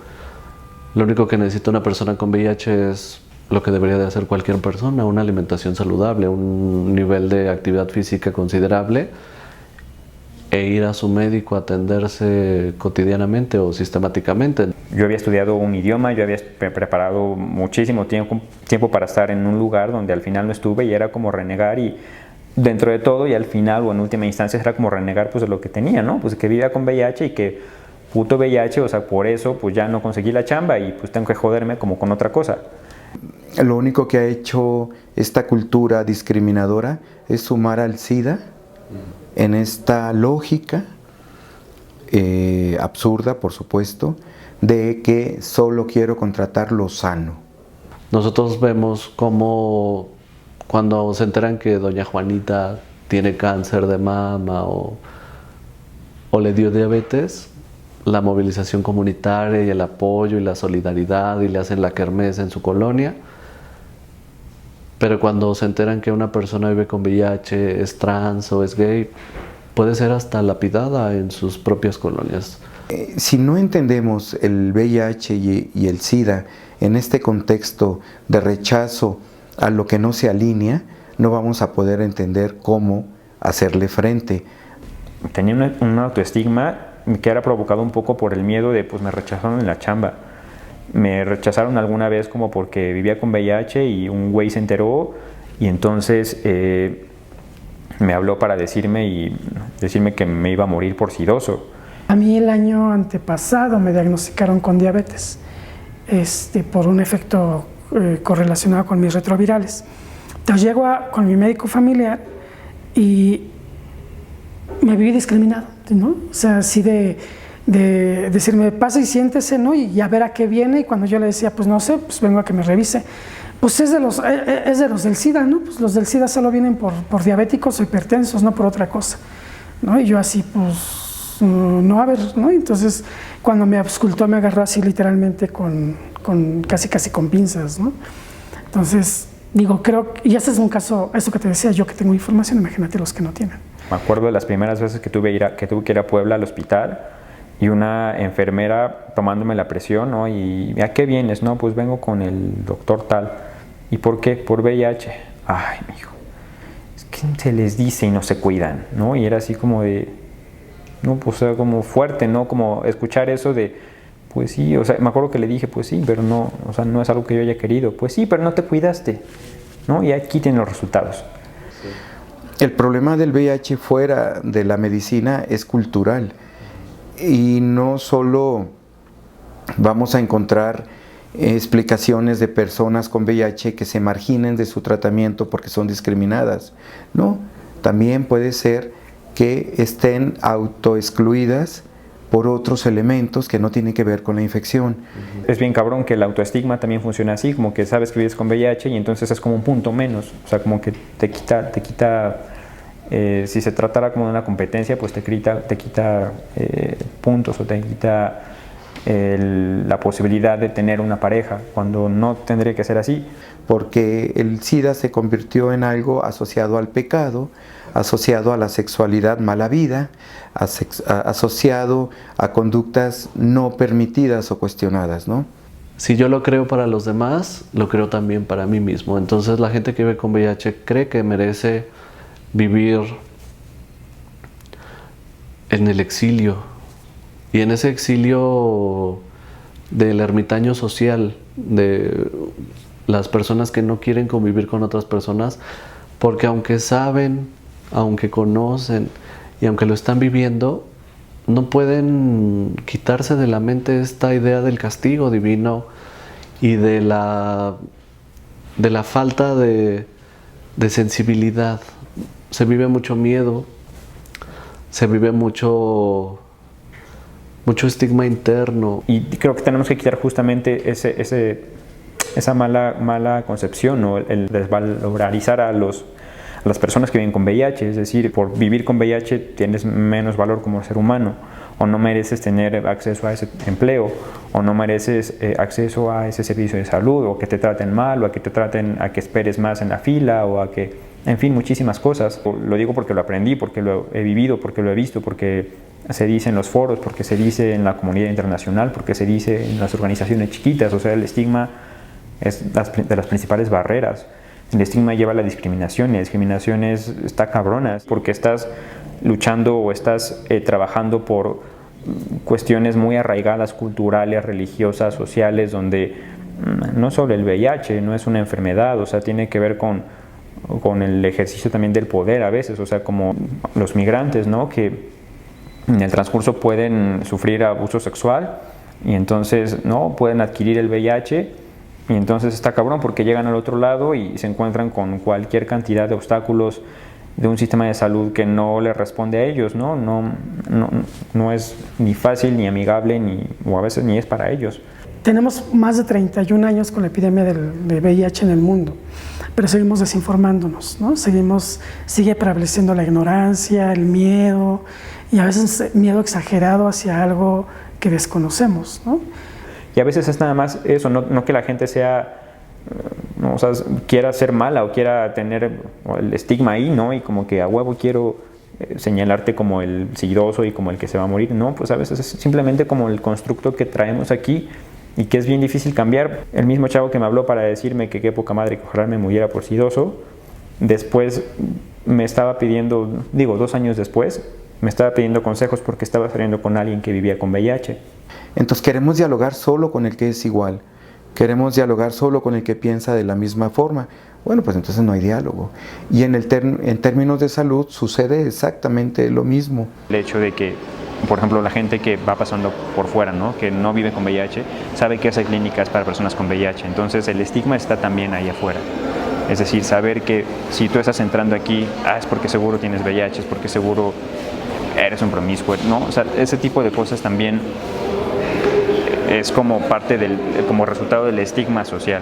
Lo único que necesita una persona con VIH es lo que debería de hacer cualquier persona, una alimentación saludable, un nivel de actividad física considerable e ir a su médico a atenderse cotidianamente o sistemáticamente. Yo había estudiado un idioma, yo había preparado muchísimo tiempo para estar en un lugar donde al final no estuve y era como renegar y dentro de todo y al final o en última instancia era como renegar pues de lo que tenía, ¿no? Pues que vivía con VIH y que puto VIH, o sea, por eso pues ya no conseguí la chamba y pues tengo que joderme como con otra cosa. Lo único que ha hecho esta cultura discriminadora es sumar al SIDA en esta lógica absurda, por supuesto, de que solo quiero contratar lo sano. Nosotros vemos cómo cuando se enteran que doña Juanita tiene cáncer de mama o le dio diabetes, la movilización comunitaria y el apoyo y la solidaridad y le hacen la kermés en su colonia. Pero cuando se enteran que una persona vive con VIH, es trans o es gay, puede ser hasta lapidada en sus propias colonias. Si no entendemos el VIH y el SIDA en este contexto de rechazo a lo que no se alinea, no vamos a poder entender cómo hacerle frente. Tenía un autoestigma que era provocado un poco por el miedo de pues me rechazaron en la chamba. Me rechazaron alguna vez como porque vivía con VIH y un güey se enteró y entonces me habló para decirme que me iba a morir por sidoso. A mí el año antepasado me diagnosticaron con diabetes, por un efecto correlacionado con mis retrovirales. Entonces llego con mi médico familiar y me viví discriminado, ¿no? O sea, así de decirme, pasa y siéntese, ¿no? Y a ver a qué viene. Y cuando yo le decía, pues no sé, pues vengo a que me revise. Pues es de los del SIDA, ¿no? Pues los del SIDA solo vienen por diabéticos o hipertensos, no por otra cosa, ¿no? Y yo así, pues, no, a ver, ¿no? Entonces, cuando me auscultó, me agarró así literalmente casi con pinzas, ¿no? Entonces, digo, y ese es un caso, eso que te decía, yo que tengo información, imagínate los que no tienen. Me acuerdo de las primeras veces que tuve que ir a Puebla al hospital y una enfermera tomándome la presión, ¿no? Y ¿a qué vienes? No, pues vengo con el doctor tal. ¿Y por qué? Por VIH. Ay, mijo, es que se les dice y no se cuidan, ¿no? Y era así como de, no, pues era como fuerte, ¿no? Como escuchar eso de, pues sí, o sea, me acuerdo que le dije, pues sí, pero no, o sea, no es algo que yo haya querido. Pues sí, pero no te cuidaste, ¿no? Y aquí tienen los resultados. El problema del VIH fuera de la medicina es cultural y no solo vamos a encontrar explicaciones de personas con VIH que se marginen de su tratamiento porque son discriminadas, no, también puede ser que estén autoexcluidas por otros elementos que no tienen que ver con la infección. Es bien cabrón que el autoestigma también funciona así, como que sabes que vives con VIH y entonces es como un punto menos, o sea, como que te quita si se tratara como de una competencia, pues te quita puntos o te quita la posibilidad de tener una pareja, cuando no tendría que ser así. Porque el SIDA se convirtió en algo asociado al pecado, asociado a la sexualidad mala vida, asociado a conductas no permitidas o cuestionadas, ¿no? Si yo lo creo para los demás, lo creo también para mí mismo. Entonces la gente que vive con VIH cree que merece vivir en el exilio. Y en ese exilio del ermitaño social, de las personas que no quieren convivir con otras personas, porque aunque saben, aunque conocen y aunque lo están viviendo, no pueden quitarse de la mente esta idea del castigo divino y de la falta de sensibilidad. Se vive mucho miedo, se vive mucho estigma interno. Y creo que tenemos que quitar justamente esa mala concepción, ¿no? El desvalorizar a las personas que viven con VIH, es decir, por vivir con VIH tienes menos valor como ser humano, o no mereces tener acceso a ese empleo, o no mereces acceso a ese servicio de salud, o que te traten mal, o a que esperes más en la fila, o a que, en fin, muchísimas cosas. Lo digo porque lo aprendí, porque lo he vivido, porque lo he visto, porque se dice en los foros, porque se dice en la comunidad internacional, porque se dice en las organizaciones chiquitas. O sea, el estigma es de las principales barreras. El estigma lleva a la discriminación, y la discriminación está cabrona, porque estás luchando o estás trabajando por cuestiones muy arraigadas, culturales, religiosas, sociales, donde no solo el VIH no es una enfermedad, o sea, tiene que ver con el ejercicio también del poder a veces, o sea, como los migrantes, ¿no? Que en el transcurso pueden sufrir abuso sexual y entonces no pueden adquirir el VIH, y entonces está cabrón porque llegan al otro lado y se encuentran con cualquier cantidad de obstáculos de un sistema de salud que no les responde a ellos, ¿no? No es ni fácil, ni amigable, o a veces ni es para ellos. Tenemos más de 31 años con la epidemia de VIH en el mundo, pero seguimos desinformándonos, ¿no? Sigue prevaleciendo la ignorancia, el miedo, y a veces miedo exagerado hacia algo que desconocemos, ¿no? Y a veces es nada más eso, no que la gente o sea, quiera ser mala o quiera tener el estigma ahí, ¿no? Y como que a huevo quiero señalarte como el sidoso y como el que se va a morir. No, pues a veces es simplemente como el constructo que traemos aquí y que es bien difícil cambiar. El mismo chavo que me habló para decirme que qué poca madre que ojalá me muriera por sidoso, después me estaba pidiendo, 2 años después, me estaba pidiendo consejos porque estaba saliendo con alguien que vivía con VIH. Entonces queremos dialogar solo con el que es igual, queremos dialogar solo con el que piensa de la misma forma. Bueno, pues entonces no hay diálogo. Y en términos de salud sucede exactamente lo mismo. El hecho de que por ejemplo, la gente que va pasando por fuera, ¿no? Que no vive con VIH, sabe que esa clínica es para personas con VIH. Entonces el estigma está también ahí afuera. Es decir, saber que si tú estás entrando aquí, es porque seguro tienes VIH, es porque seguro eres un promiscuo, ¿no? O sea, ese tipo de cosas también es como como resultado del estigma social.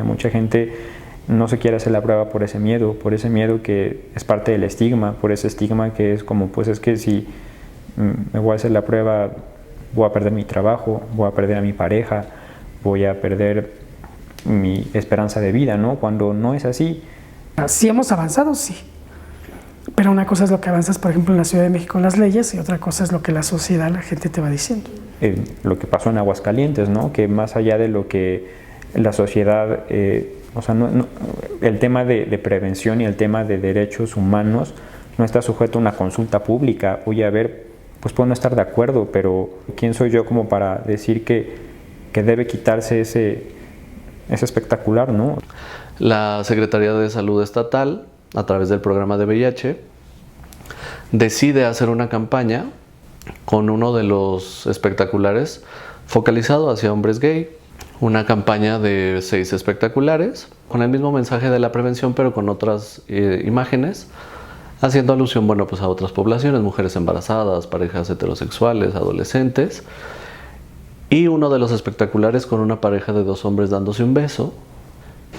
Mucha gente no se quiere hacer la prueba por ese miedo que es parte del estigma, por ese estigma que es como, pues es que si me voy a hacer la prueba, voy a perder mi trabajo, voy a perder a mi pareja, voy a perder mi esperanza de vida, ¿no? Cuando no es así. Sí hemos avanzado, sí. Pero una cosa es lo que avanzas, por ejemplo, en la Ciudad de México en las leyes, y otra cosa es lo que la sociedad, la gente te va diciendo. Lo que pasó en Aguascalientes, ¿no? Que más allá de lo que la sociedad, o sea, el tema de prevención y el tema de derechos humanos no está sujeto a una consulta pública. Oye, a ver, pues puedo no estar de acuerdo, pero ¿quién soy yo como para decir que debe quitarse ese espectacular, ¿no? La Secretaría de Salud Estatal, a través del programa de VIH, decide hacer una campaña con uno de los espectaculares focalizado hacia hombres gay. Una campaña de 6 espectaculares con el mismo mensaje de la prevención, pero con otras imágenes, haciendo alusión, bueno, pues a otras poblaciones, mujeres embarazadas, parejas heterosexuales, adolescentes. Y uno de los espectaculares con una pareja de 2 hombres dándose un beso,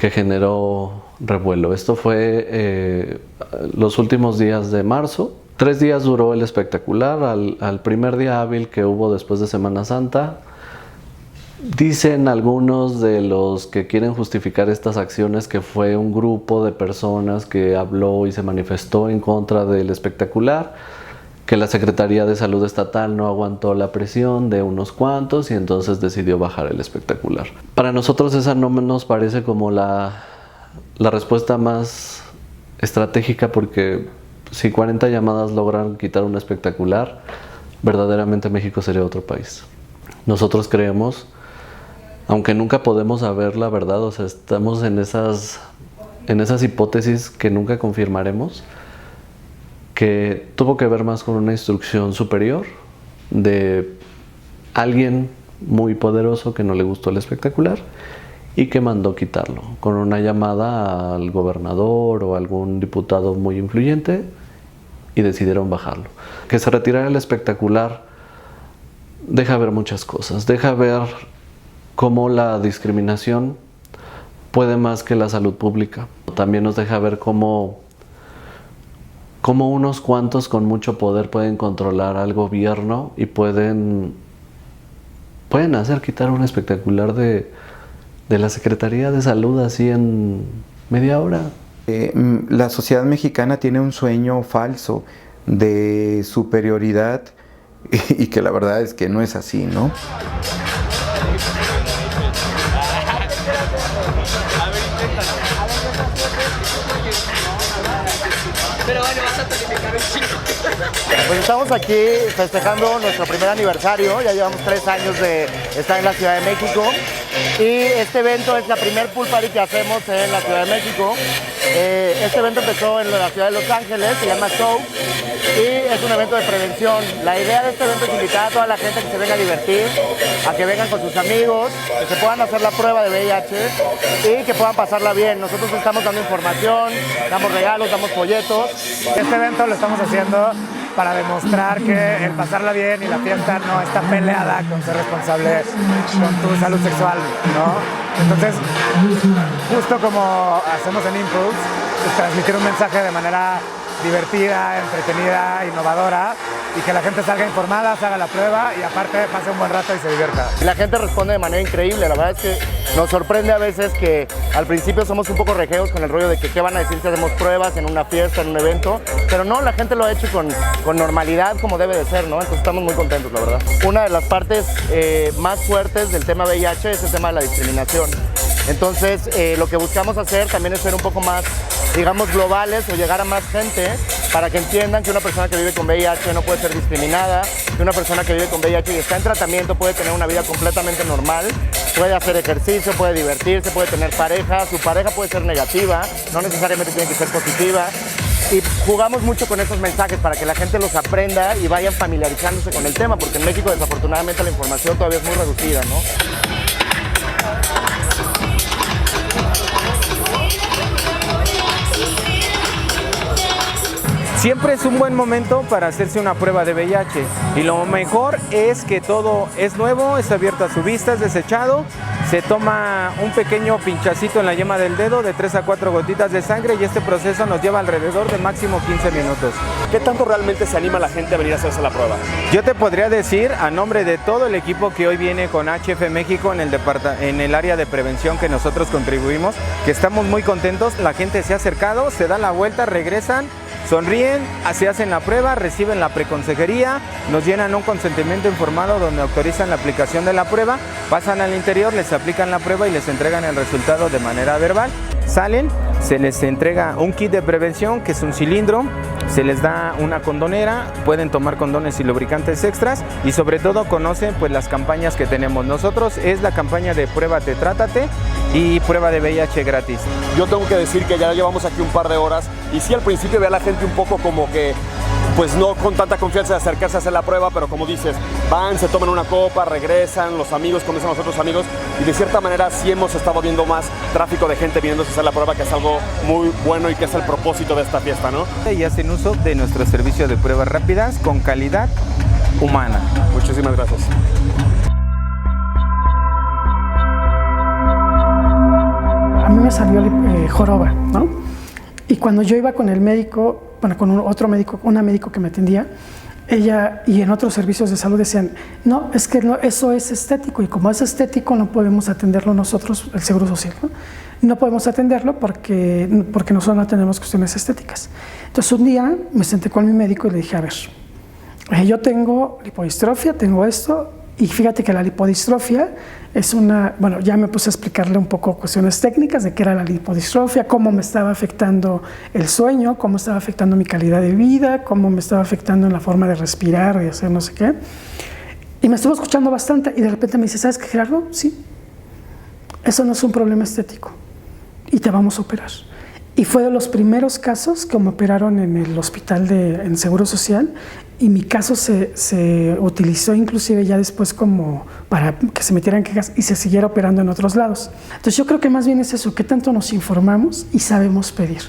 que generó revuelo. Esto fue los últimos días de marzo. 3 días duró el espectacular. Al primer día hábil que hubo después de Semana Santa, dicen algunos de los que quieren justificar estas acciones que fue un grupo de personas que habló y se manifestó en contra del espectacular, que la Secretaría de Salud Estatal no aguantó la presión de unos cuantos y entonces decidió bajar el espectacular. Para nosotros esa no nos parece como la respuesta más estratégica, porque si 40 llamadas logran quitar un espectacular, verdaderamente México sería otro país. Nosotros creemos, aunque nunca podemos saber la verdad, o sea, estamos en esas hipótesis que nunca confirmaremos, que tuvo que ver más con una instrucción superior de alguien muy poderoso que no le gustó el espectacular y que mandó quitarlo, con una llamada al gobernador o algún diputado muy influyente, y decidieron bajarlo. Que se retirara el espectacular deja ver muchas cosas, deja ver cómo la discriminación puede más que la salud pública. También nos deja ver cómo unos cuantos con mucho poder pueden controlar al gobierno y pueden hacer quitar un espectacular de la Secretaría de Salud así en media hora. La sociedad mexicana tiene un sueño falso de superioridad y que la verdad es que no es así, ¿no? Pero bueno, vas a calificar un 5. Pues estamos aquí festejando nuestro primer aniversario, ya llevamos 3 años de estar en la Ciudad de México, y este evento es la primer pool party que hacemos en la Ciudad de México. Este evento empezó en la ciudad de Los Ángeles, se llama Show, y es un evento de prevención. La idea de este evento es invitar a toda la gente que se venga a divertir, a que vengan con sus amigos, que se puedan hacer la prueba de VIH y que puedan pasarla bien. Nosotros estamos dando información, damos regalos, damos folletos. Este evento lo estamos haciendo para demostrar que el pasarla bien y la fiesta no está peleada con ser responsable con tu salud sexual, ¿no? Entonces, justo como hacemos en Impulse, pues transmitir un mensaje de manera divertida, entretenida, innovadora, y que la gente salga informada, se haga la prueba y aparte pase un buen rato y se divierta. La gente responde de manera increíble. La verdad es que nos sorprende a veces que al principio somos un poco rejeos con el rollo de que qué van a decir si hacemos pruebas en una fiesta, en un evento, pero no, la gente lo ha hecho con normalidad, como debe de ser, ¿no? Entonces estamos muy contentos, la verdad. Una de las partes más fuertes del tema VIH es el tema de la discriminación. Entonces, lo que buscamos hacer también es ser un poco más, digamos, globales o llegar a más gente para que entiendan que una persona que vive con VIH no puede ser discriminada, que una persona que vive con VIH y está en tratamiento puede tener una vida completamente normal, puede hacer ejercicio, puede divertirse, puede tener pareja, su pareja puede ser negativa, no necesariamente tiene que ser positiva. y jugamos mucho con esos mensajes para que la gente los aprenda y vayan familiarizándose con el tema, porque en México desafortunadamente la información todavía es muy reducida, ¿no? Siempre es un buen momento para hacerse una prueba de VIH y lo mejor es que todo es nuevo, es abierto a su vista, es desechado, se toma un pequeño pinchacito en la yema del dedo de 3 a 4 gotitas de sangre y este proceso nos lleva alrededor de máximo 15 minutos. ¿Qué tanto realmente se anima la gente a venir a hacerse la prueba? Yo te podría decir a nombre de todo el equipo que hoy viene con HF México en el área de prevención que nosotros contribuimos, que estamos muy contentos, la gente se ha acercado, se da la vuelta, regresan, sonríen, se hacen la prueba, reciben la preconsejería, nos llenan un consentimiento informado donde autorizan la aplicación de la prueba, pasan al interior, les aplican la prueba y les entregan el resultado de manera verbal. Salen, se les entrega un kit de prevención que es un cilindro, se les da una condonera, pueden tomar condones y lubricantes extras y sobre todo conocen pues las campañas que tenemos. Nosotros es la campaña de Pruébate, Trátate y prueba de VIH gratis. Yo tengo que decir que ya llevamos aquí un par de horas y sí, al principio ve a la gente un poco como que pues no con tanta confianza de acercarse a hacer la prueba, pero como dices, van, se toman una copa, regresan, los amigos conocen a los otros amigos y de cierta manera sí hemos estado viendo más tráfico de gente viniéndose a hacer la prueba, que es algo muy bueno y que es el propósito de esta fiesta, ¿no? Y hacen uso de nuestro servicio de pruebas rápidas con calidad humana. Muchísimas gracias. A mí me salió joroba, ¿no? Y cuando yo iba con el médico, bueno, con otro médico, una médico que me atendía, ella y en otros servicios de salud decían, no, es que no, eso es estético y como es estético no podemos atenderlo nosotros, el Seguro Social, ¿no? No podemos atenderlo porque nosotros no tenemos cuestiones estéticas. Entonces un día me senté con mi médico y le dije, a ver, yo tengo lipodistrofia, tengo esto, y fíjate que la lipodistrofia es una, bueno, ya me puse a explicarle un poco cuestiones técnicas de qué era la lipodistrofia, cómo me estaba afectando el sueño, cómo estaba afectando mi calidad de vida, cómo me estaba afectando en la forma de respirar y hacer no sé qué. Y me estuvo escuchando bastante y de repente me dice, ¿sabes qué, Gerardo? Sí, eso no es un problema estético y te vamos a operar. Y fue de los primeros casos que me operaron en el hospital en Seguro Social y mi caso se utilizó inclusive ya después como para que se metieran quejas y se siguiera operando en otros lados. Entonces yo creo que más bien es eso, que tanto nos informamos y sabemos pedir.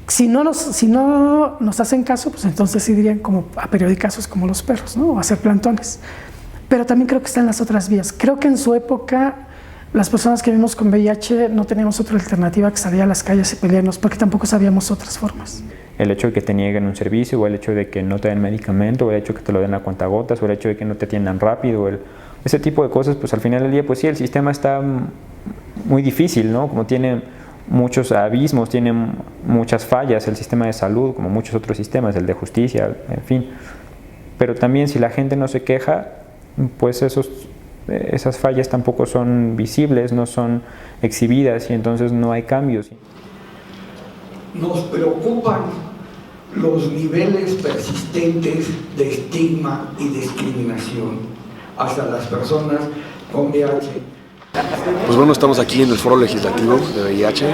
Si no nos hacen caso, pues entonces sí dirían como a periodicazos como los perros, ¿no? O hacer plantones. Pero también creo que están las otras vías. Creo que en su época las personas que vivimos con VIH no teníamos otra alternativa que salir a las calles y pelearnos porque tampoco sabíamos otras formas. El hecho de que te nieguen un servicio, o el hecho de que no te den medicamento, o el hecho de que te lo den a cuentagotas, o el hecho de que no te atiendan rápido, ese tipo de cosas, pues al final del día, pues sí, el sistema está muy difícil, ¿no? Como tiene muchos abismos, tiene muchas fallas el sistema de salud, como muchos otros sistemas, el de justicia, en fin. Pero también si la gente no se queja, pues esas fallas tampoco son visibles, no son exhibidas y entonces no hay cambios. Nos preocupan los niveles persistentes de estigma y discriminación hacia las personas con VIH. Pues bueno, estamos aquí en el Foro Legislativo de VIH.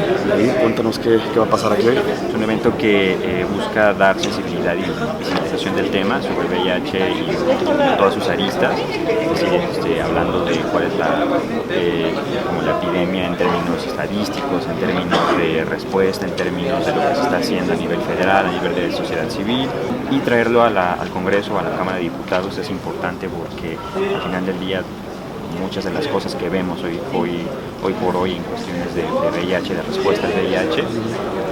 Cuéntanos qué va a pasar aquí hoy. Es un evento que busca dar sensibilidad y visibilización del tema sobre el VIH y todas sus aristas, es decir, hablando de cuál es como la epidemia en términos estadísticos, en términos de respuesta, en términos de lo que se está haciendo a nivel federal, a nivel de sociedad civil, y traerlo al Congreso, a la Cámara de Diputados es importante porque al final del día muchas de las cosas que vemos hoy por hoy en cuestiones de VIH, de respuesta al VIH,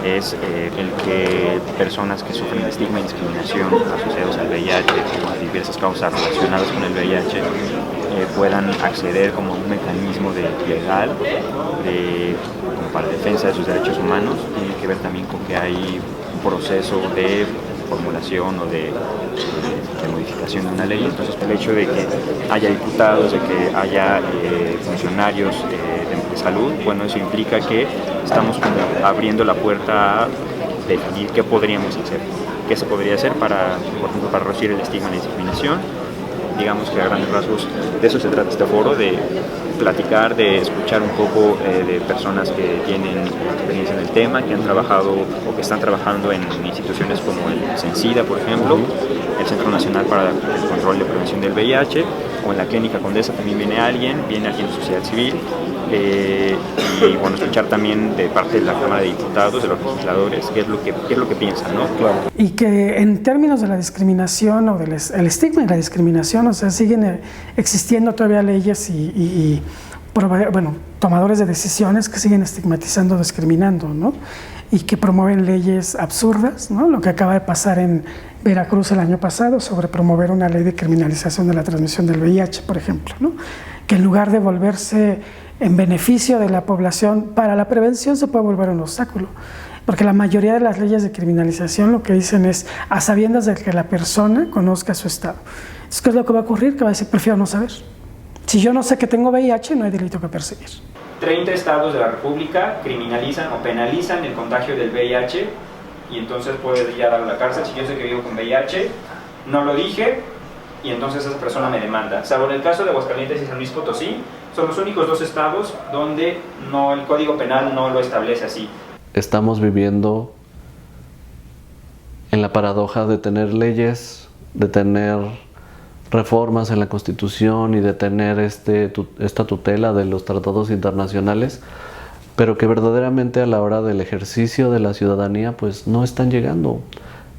es el que personas que sufren de estigma y discriminación asociados al VIH o a diversas causas relacionadas con el VIH puedan acceder como un mecanismo legal como para defensa de sus derechos humanos. Tiene que ver también con que hay un proceso de formulación o de modificación de una ley. Entonces el hecho de que haya diputados, de que haya funcionarios de salud, bueno, eso implica que estamos como abriendo la puerta a definir qué podríamos hacer, qué se podría hacer para, por ejemplo, para reducir el estigma y la discriminación, digamos que a grandes rasgos de eso se trata este foro, de platicar, de escuchar un poco de personas que tienen experiencia en el tema, que han trabajado o que están trabajando en instituciones como el CENSIDA, por ejemplo, el Centro Nacional para el Control y la Prevención del VIH, o en la Clínica Condesa también viene alguien de sociedad civil, y bueno, escuchar también de parte de la Cámara de Diputados, de los legisladores, qué es lo que piensan, ¿no? Claro. Y que en términos de la discriminación o del el estigma y la discriminación, o sea, siguen existiendo todavía leyes y bueno, tomadores de decisiones que siguen estigmatizando, discriminando, ¿no? Y que promueven leyes absurdas, ¿no? Lo que acaba de pasar en Veracruz el año pasado sobre promover una ley de criminalización de la transmisión del VIH, por ejemplo, ¿no? Que en lugar de volverse en beneficio de la población para la prevención, se puede volver un obstáculo. Porque la mayoría de las leyes de criminalización lo que dicen es a sabiendas de que la persona conozca su estado. Entonces, ¿qué es lo que va a ocurrir? Que va a decir, prefiero no saber. Si yo no sé que tengo VIH, no hay delito que perseguir. 30 estados de la República criminalizan o penalizan el contagio del VIH y entonces puedo ir a dar a la cárcel si yo sé que vivo con VIH, no lo dije y entonces esa persona me demanda. Salvo en el caso de Aguascalientes y San Luis Potosí, son los únicos 2 estados donde el Código Penal no lo establece así. Estamos viviendo en la paradoja de tener leyes, de tener reformas en la Constitución y de tener esta tutela de los tratados internacionales, pero que verdaderamente a la hora del ejercicio de la ciudadanía pues no están llegando.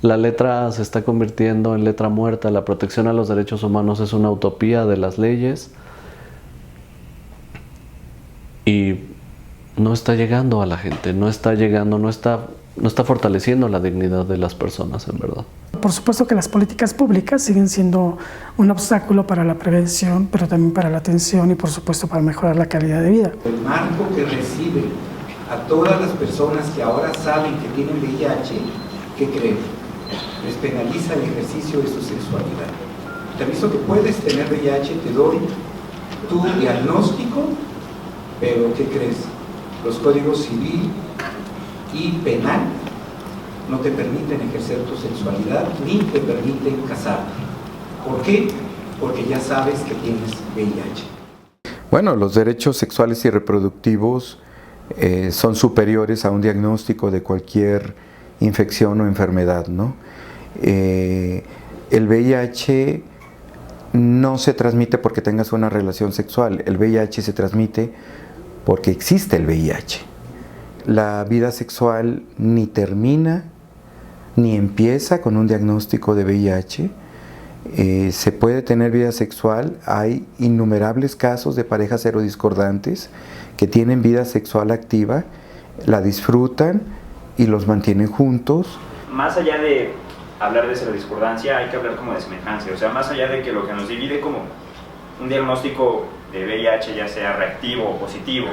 La letra se está convirtiendo en letra muerta, la protección a los derechos humanos es una utopía de las leyes y no está llegando a la gente, no está llegando, no está fortaleciendo la dignidad de las personas, en verdad. Por supuesto que las políticas públicas siguen siendo un obstáculo para la prevención, pero también para la atención y por supuesto para mejorar la calidad de vida. El marco que recibe a todas las personas que ahora saben que tienen VIH, ¿qué creen? Les penaliza el ejercicio de su sexualidad. Te aviso que puedes tener VIH, te doy tu diagnóstico, pero ¿qué crees? Los códigos civil y penal no te permiten ejercer tu sexualidad ni te permiten casarte. ¿Por qué? Porque ya sabes que tienes VIH. Bueno, los derechos sexuales y reproductivos son superiores a un diagnóstico de cualquier infección o enfermedad, ¿no? El VIH no se transmite porque tengas una relación sexual, el VIH se transmite porque existe el VIH. La vida sexual ni termina ni empieza con un diagnóstico de VIH. Se puede tener vida sexual, hay innumerables casos de parejas serodiscordantes que tienen vida sexual activa, la disfrutan y los mantienen juntos. Más allá de hablar de serodiscordancia, hay que hablar como de semejanza, o sea, más allá de que lo que nos divide como un diagnóstico de VIH, ya sea reactivo o positivo,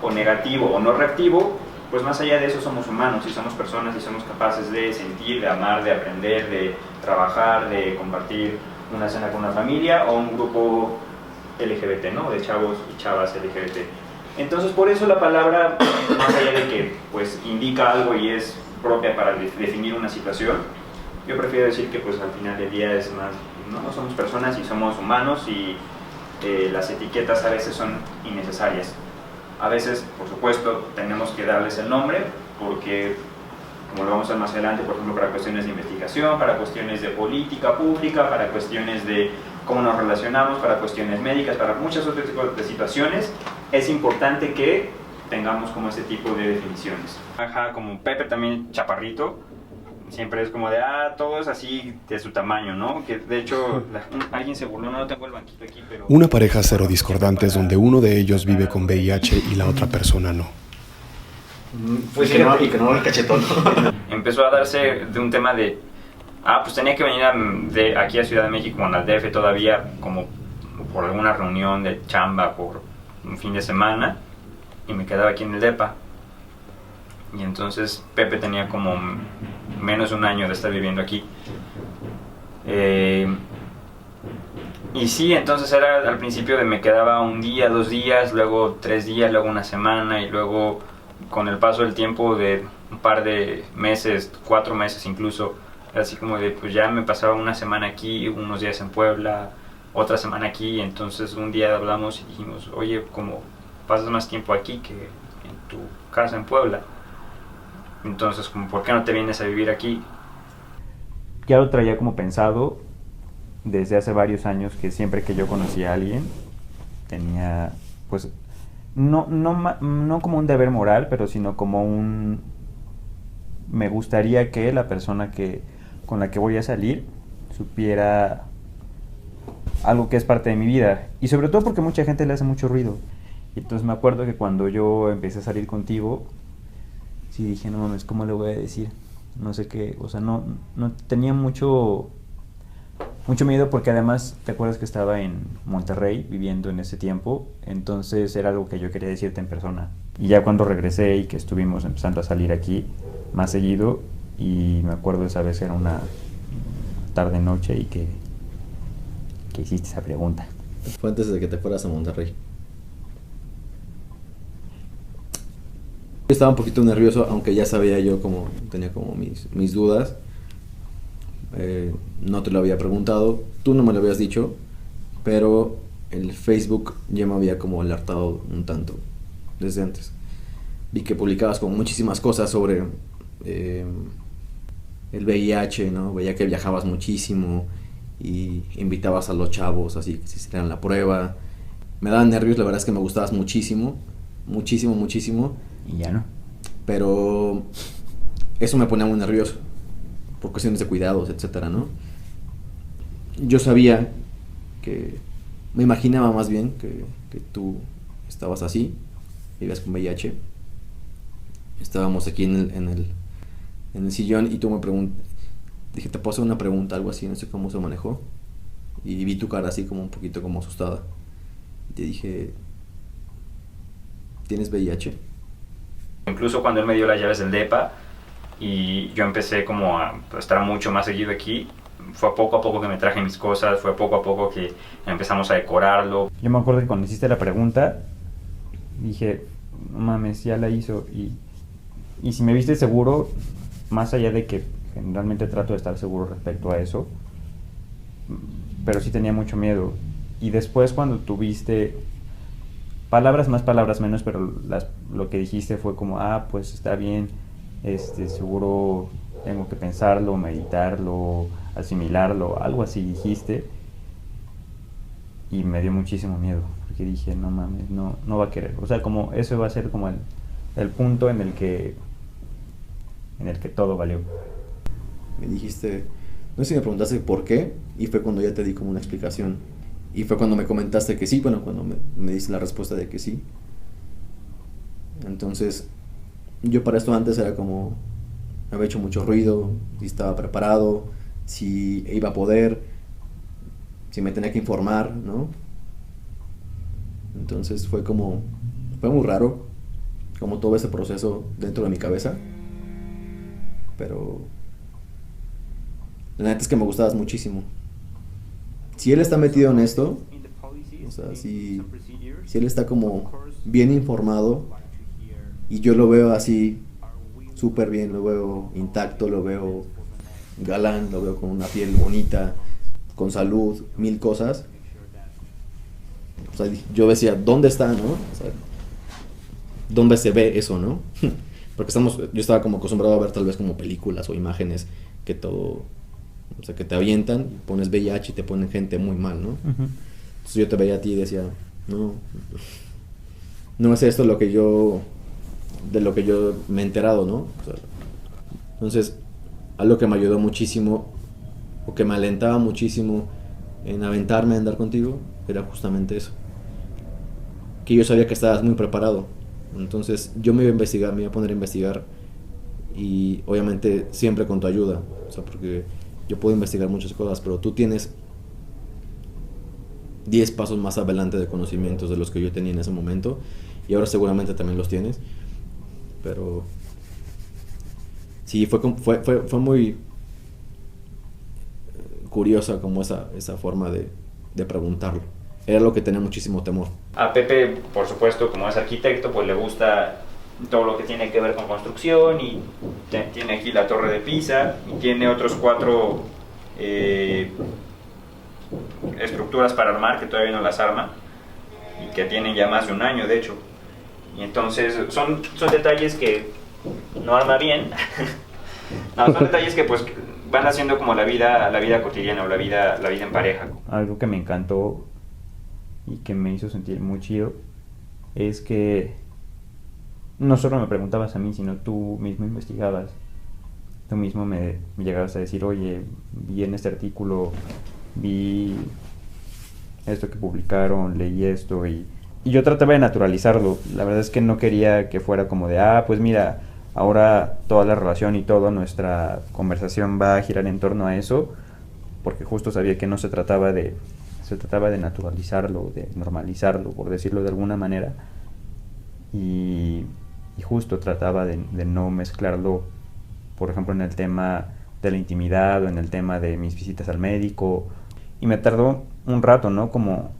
o negativo o no reactivo, pues más allá de eso somos humanos y somos personas y somos capaces de sentir, de amar, de aprender, de trabajar, de compartir una cena con una familia o un grupo LGBT, ¿no? De chavos y chavas LGBT. Entonces por eso la palabra, más allá de que pues indica algo y es propia para definir una situación, yo prefiero decir que pues al final del día es más, no somos personas y somos humanos y las etiquetas a veces son innecesarias. A veces, por supuesto, tenemos que darles el nombre porque, como lo vamos a ver más adelante, por ejemplo, para cuestiones de investigación, para cuestiones de política pública, para cuestiones de cómo nos relacionamos, para cuestiones médicas, para muchas otras tipos de situaciones, es importante que tengamos como ese tipo de definiciones. Ajá, como Pepe también chaparrito, siempre es como de, todos así de su tamaño, ¿no? Que de hecho, alguien se burló, no tengo el banquito aquí, pero... Una pareja serodiscordante donde uno de ellos vive con VIH y la otra persona no. Pues que no el cachetón. Empezó a darse de un tema de, pues tenía que venir de aquí a Ciudad de México, con al DF todavía, como por alguna reunión de chamba, por un fin de semana, y me quedaba aquí en el DEPA. Y entonces Pepe tenía como menos de un año de estar viviendo aquí. Y sí, entonces era al principio de me quedaba un día, 2 días, luego 3 días, luego una semana y luego con el paso del tiempo de un par de meses, 4 meses incluso, era así como de pues ya me pasaba una semana aquí, unos días en Puebla, otra semana aquí. Entonces un día hablamos y dijimos, oye, como pasas más tiempo aquí que en tu casa en Puebla, entonces como ¿por qué no te vienes a vivir aquí? Ya lo traía como pensado desde hace varios años, que siempre que yo conocía a alguien tenía, pues, no como un deber moral, pero sino como un... Me gustaría que la persona con la que voy a salir supiera algo que es parte de mi vida. Y sobre todo porque mucha gente le hace mucho ruido. Y entonces me acuerdo que cuando yo empecé a salir contigo, sí dije, no mames, ¿cómo le voy a decir? No sé qué, o sea, no tenía mucho miedo, porque además te acuerdas que estaba en Monterrey viviendo en ese tiempo, entonces era algo que yo quería decirte en persona. Y ya cuando regresé y que estuvimos empezando a salir aquí más seguido, y me acuerdo esa vez era una tarde noche y que hiciste esa pregunta. Fue antes de que te fueras a Monterrey. Estaba un poquito nervioso, aunque ya sabía yo como tenía como mis dudas. No te lo había preguntado, tú no me lo habías dicho, pero el Facebook ya me había como alertado un tanto desde antes. Vi que publicabas como muchísimas cosas sobre el VIH, ¿no? Veía que viajabas muchísimo y invitabas a los chavos así que se hicieran la prueba. Me daban nervios, la verdad es que me gustabas muchísimo. Y ya no. Pero eso me ponía muy nervioso por cuestiones de cuidados, etcétera, ¿no? Yo sabía me imaginaba más bien que tú estabas así, vivías con VIH. Estábamos aquí en el sillón y tú me preguntaste, dije, ¿te puedo hacer una pregunta? Algo así, no sé cómo se manejó. Y vi tu cara así como un poquito como asustada. Y te dije, ¿tienes VIH? Incluso cuando él me dio las llaves del DEPA y yo empecé como a estar mucho más seguido aquí, fue poco a poco que me traje mis cosas, fue poco a poco que empezamos a decorarlo. Yo me acuerdo que cuando hiciste la pregunta dije, no mames, ya la hizo. Y si me viste seguro, más allá de que generalmente trato de estar seguro respecto a eso, pero sí tenía mucho miedo. Y después cuando tuviste palabras más, palabras menos, pero lo que dijiste fue como, pues está bien, seguro tengo que pensarlo, meditarlo, asimilarlo, algo así dijiste. Y me dio muchísimo miedo, porque dije, no mames, no va a querer. O sea, como eso va a ser como el punto en el que todo valió. Me dijiste, no sé si me preguntaste por qué, y fue cuando ya te di como una explicación. Y fue cuando me comentaste que sí, bueno, cuando me diste la respuesta de que sí. Entonces, yo para esto antes era como, había hecho mucho ruido, si estaba preparado, si iba a poder, si me tenía que informar, ¿no? Entonces fue muy raro, como todo ese proceso dentro de mi cabeza. Pero la neta es que me gustabas muchísimo. Si él está metido en esto, o sea, si él está como bien informado y yo lo veo así súper bien, lo veo intacto, lo veo galán, lo veo con una piel bonita, con salud, 1000 cosas. O sea, yo decía, ¿dónde está, no? O sea, ¿dónde se ve eso, no? Porque yo estaba como acostumbrado a ver tal vez como películas o imágenes que todo, o sea, que te avientan, pones VIH y te ponen gente muy mal, ¿no? Uh-huh. Entonces yo te veía a ti y decía, no es esto de lo que yo me he enterado, ¿no? O sea, entonces, algo que me ayudó muchísimo, o que me alentaba muchísimo en aventarme a andar contigo, era justamente eso. Que yo sabía que estabas muy preparado. Entonces yo me iba a poner a investigar, y obviamente siempre con tu ayuda, o sea, porque yo puedo investigar muchas cosas, pero tú tienes 10 pasos más adelante de conocimientos de los que yo tenía en ese momento, y ahora seguramente también los tienes, pero sí, fue muy curiosa como esa forma de preguntarlo. Era lo que tenía muchísimo temor. A Pepe, por supuesto, como es arquitecto, pues le gusta todo lo que tiene que ver con construcción, y tiene aquí la Torre de Pisa y tiene otros 4 estructuras para armar que todavía no las arma y que tienen ya más de un año, de hecho. Y entonces son detalles que no arma bien. No, son detalles que pues van haciendo como la vida cotidiana o la vida en pareja. Algo que me encantó y que me hizo sentir muy chido es que no solo me preguntabas a mí, sino tú mismo investigabas. Tú mismo me llegabas a decir, oye, vi en este artículo, vi esto que publicaron, leí esto, y yo trataba de naturalizarlo. La verdad es que no quería que fuera como de, pues mira, ahora toda la relación y toda nuestra conversación va a girar en torno a eso, porque justo sabía que no se trataba de naturalizarlo, de normalizarlo, por decirlo de alguna manera, y justo trataba de no mezclarlo, por ejemplo, en el tema de la intimidad o en el tema de mis visitas al médico. Y me tardó un rato, ¿no? Como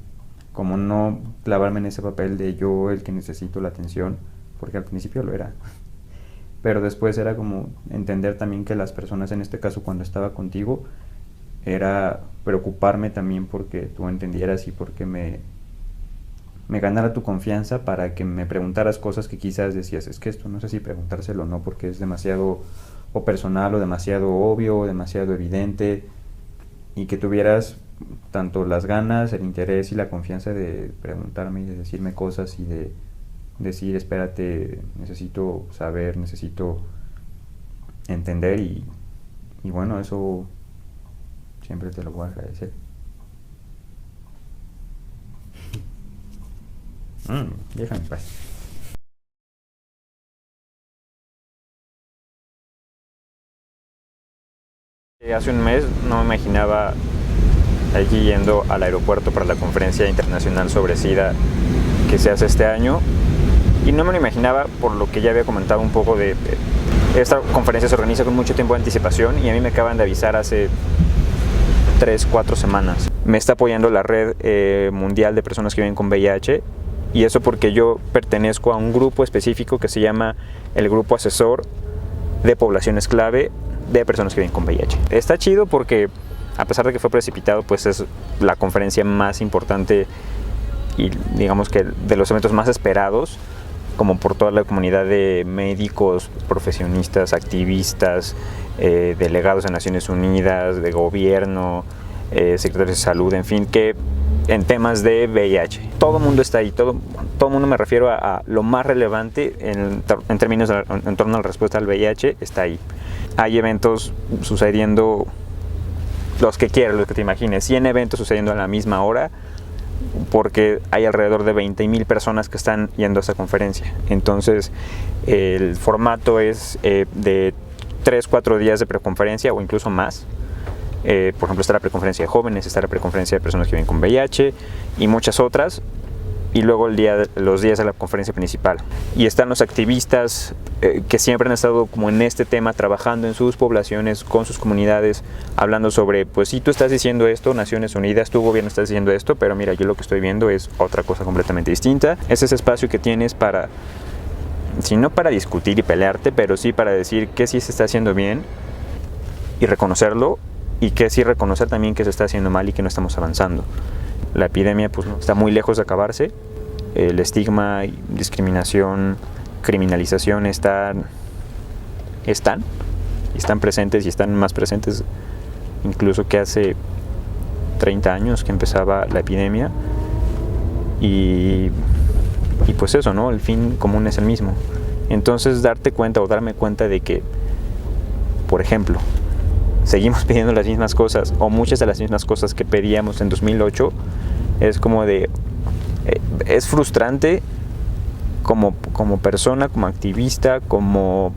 no clavarme en ese papel de yo el que necesito la atención, porque al principio lo era. Pero después era como entender también que las personas, en este caso cuando estaba contigo, era preocuparme también porque tú entendieras y porque me ganara tu confianza para que me preguntaras cosas que quizás decías, es que esto no sé si preguntárselo o no, porque es demasiado o personal o demasiado obvio o demasiado evidente, y que tuvieras tanto las ganas, el interés y la confianza de preguntarme y de decirme cosas y de decir, espérate, necesito saber, necesito entender, y bueno, eso siempre te lo voy a agradecer. Déjame en paz. Hace un mes no me imaginaba allí yendo al aeropuerto para la conferencia internacional sobre SIDA que se hace este año, y no me lo imaginaba por lo que ya había comentado un poco de esta conferencia se organiza con mucho tiempo de anticipación, y a mí me acaban de avisar hace 3-4 semanas. Me está apoyando la red mundial de personas que viven con VIH, y eso porque yo pertenezco a un grupo específico que se llama el Grupo Asesor de Poblaciones Clave de Personas que viven con VIH. Está chido porque, a pesar de que fue precipitado, pues es la conferencia más importante y digamos que de los eventos más esperados, como por toda la comunidad de médicos, profesionistas, activistas, delegados de Naciones Unidas, de gobierno, secretarios de salud, en fin, que en temas de VIH. Todo el mundo está ahí, todo el mundo, me refiero a lo más relevante en términos en torno a la respuesta al VIH, está ahí. Hay eventos sucediendo, los que quieras, los que te imagines, 100 eventos sucediendo a la misma hora, porque hay alrededor de 20,000 personas que están yendo a esa conferencia. Entonces, el formato es de 3-4 días de preconferencia o incluso más. Por ejemplo, está la preconferencia de jóvenes, está la preconferencia de personas que viven con VIH y muchas otras. Y luego los días de la conferencia principal. Y están los activistas que siempre han estado como en este tema, trabajando en sus poblaciones, con sus comunidades, hablando sobre, pues si tú estás diciendo esto, Naciones Unidas, tu gobierno está diciendo esto, pero mira, yo lo que estoy viendo es otra cosa completamente distinta. Es ese espacio que tienes para, si no para discutir y pelearte, pero sí para decir qué sí se está haciendo bien y reconocerlo, y que sí reconocer también que se está haciendo mal y que no estamos avanzando. La epidemia pues está muy lejos de acabarse. El estigma, discriminación, criminalización están presentes, y están más presentes incluso que hace 30 años que empezaba la epidemia. Y pues eso, ¿no? El fin común es el mismo. Entonces darte cuenta o darme cuenta de que, por ejemplo, seguimos pidiendo las mismas cosas o muchas de las mismas cosas que pedíamos en 2008, es como de, es frustrante como persona, como activista, como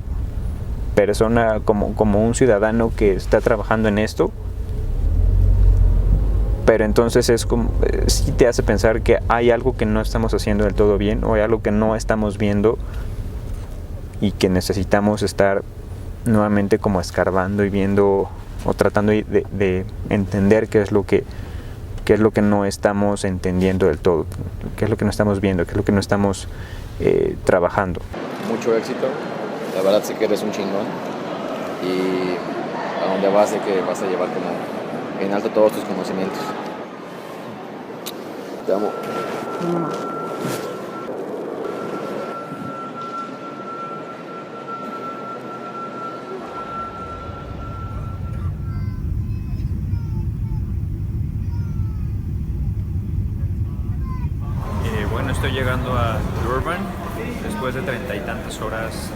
persona, como un ciudadano que está trabajando en esto, pero entonces es como, sí te hace pensar que hay algo que no estamos haciendo del todo bien, o hay algo que no estamos viendo y que necesitamos estar nuevamente como escarbando y viendo o tratando de entender qué es lo que no estamos entendiendo del todo, qué es lo que no estamos viendo, qué es lo que no estamos trabajando. Mucho éxito, la verdad sé que eres un chingón, y a donde vas sé que vas a llevar como en alto todos tus conocimientos. Te amo. Bueno, estoy llegando a Durban después de 30 y tantas horas.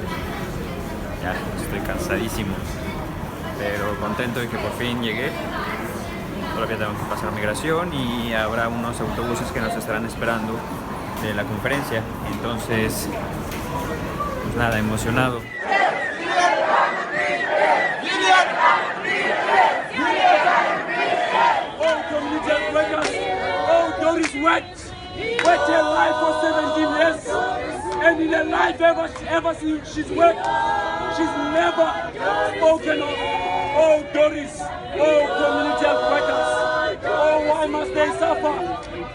Ya estoy cansadísimo, pero contento de que por fin llegué. Todavía tengo que pasar migración y habrá unos autobuses que nos estarán esperando de la conferencia. Entonces, pues nada, emocionado. Worked her life for 17 years, and in her life ever since she's worked, she's never spoken of, oh Doris, oh community health workers, oh why must they suffer,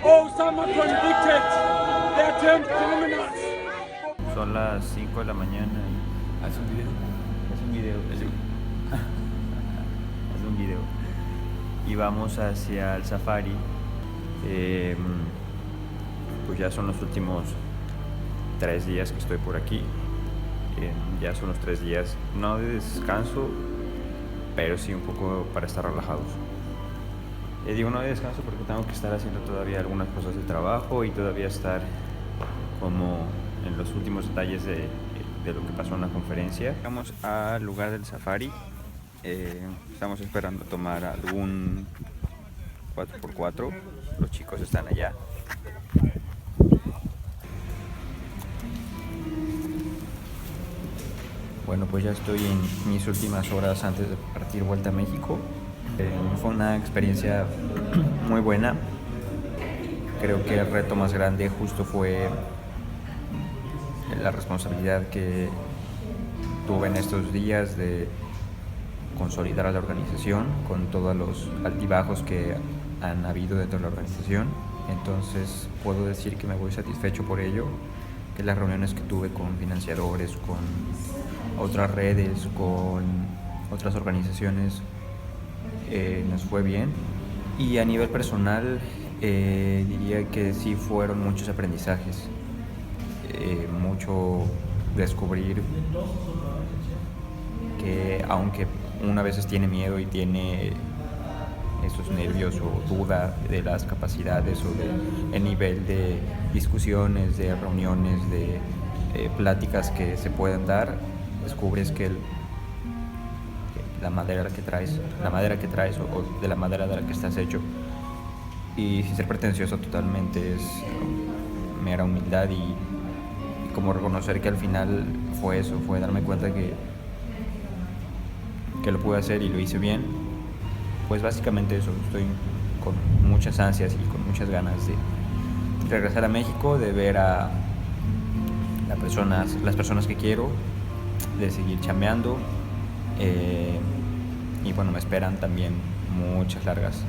oh some are convicted, they're termed criminals. Son las 5 de la mañana y haz un video. Haz un video. Y vamos hacia el safari. Pues ya son los últimos 3 días que estoy por aquí. Ya son los 3 días, no de descanso, pero sí un poco para estar relajados. Digo no de descanso porque tengo que estar haciendo todavía algunas cosas de trabajo y todavía estar como en los últimos detalles de lo que pasó en la conferencia. Vamos al lugar del safari. Estamos esperando tomar algún 4x4. Los chicos están allá. Bueno, pues ya estoy en mis últimas horas antes de partir vuelta a México. Fue una experiencia muy buena. Creo que el reto más grande justo fue la responsabilidad que tuve en estos días de consolidar a la organización con todos los altibajos que han habido dentro de la organización. Entonces puedo decir que me voy satisfecho por ello, que las reuniones que tuve con financiadores, con otras redes, con otras organizaciones, nos fue bien. Y a nivel personal diría que sí fueron muchos aprendizajes, mucho descubrir que aunque una veces tiene miedo y tiene esos nervios o duda de las capacidades o del nivel de discusiones, de reuniones, de pláticas que se pueden dar, descubres que la madera que traes o de la madera de la que estás hecho, y sin ser pretencioso totalmente, es mera humildad y como reconocer que al final fue eso, fue darme cuenta que lo pude hacer y lo hice bien. Pues básicamente eso, estoy con muchas ansias y con muchas ganas de regresar a México, de ver a las personas que quiero, de seguir chambeando, y bueno, me esperan también muchas largas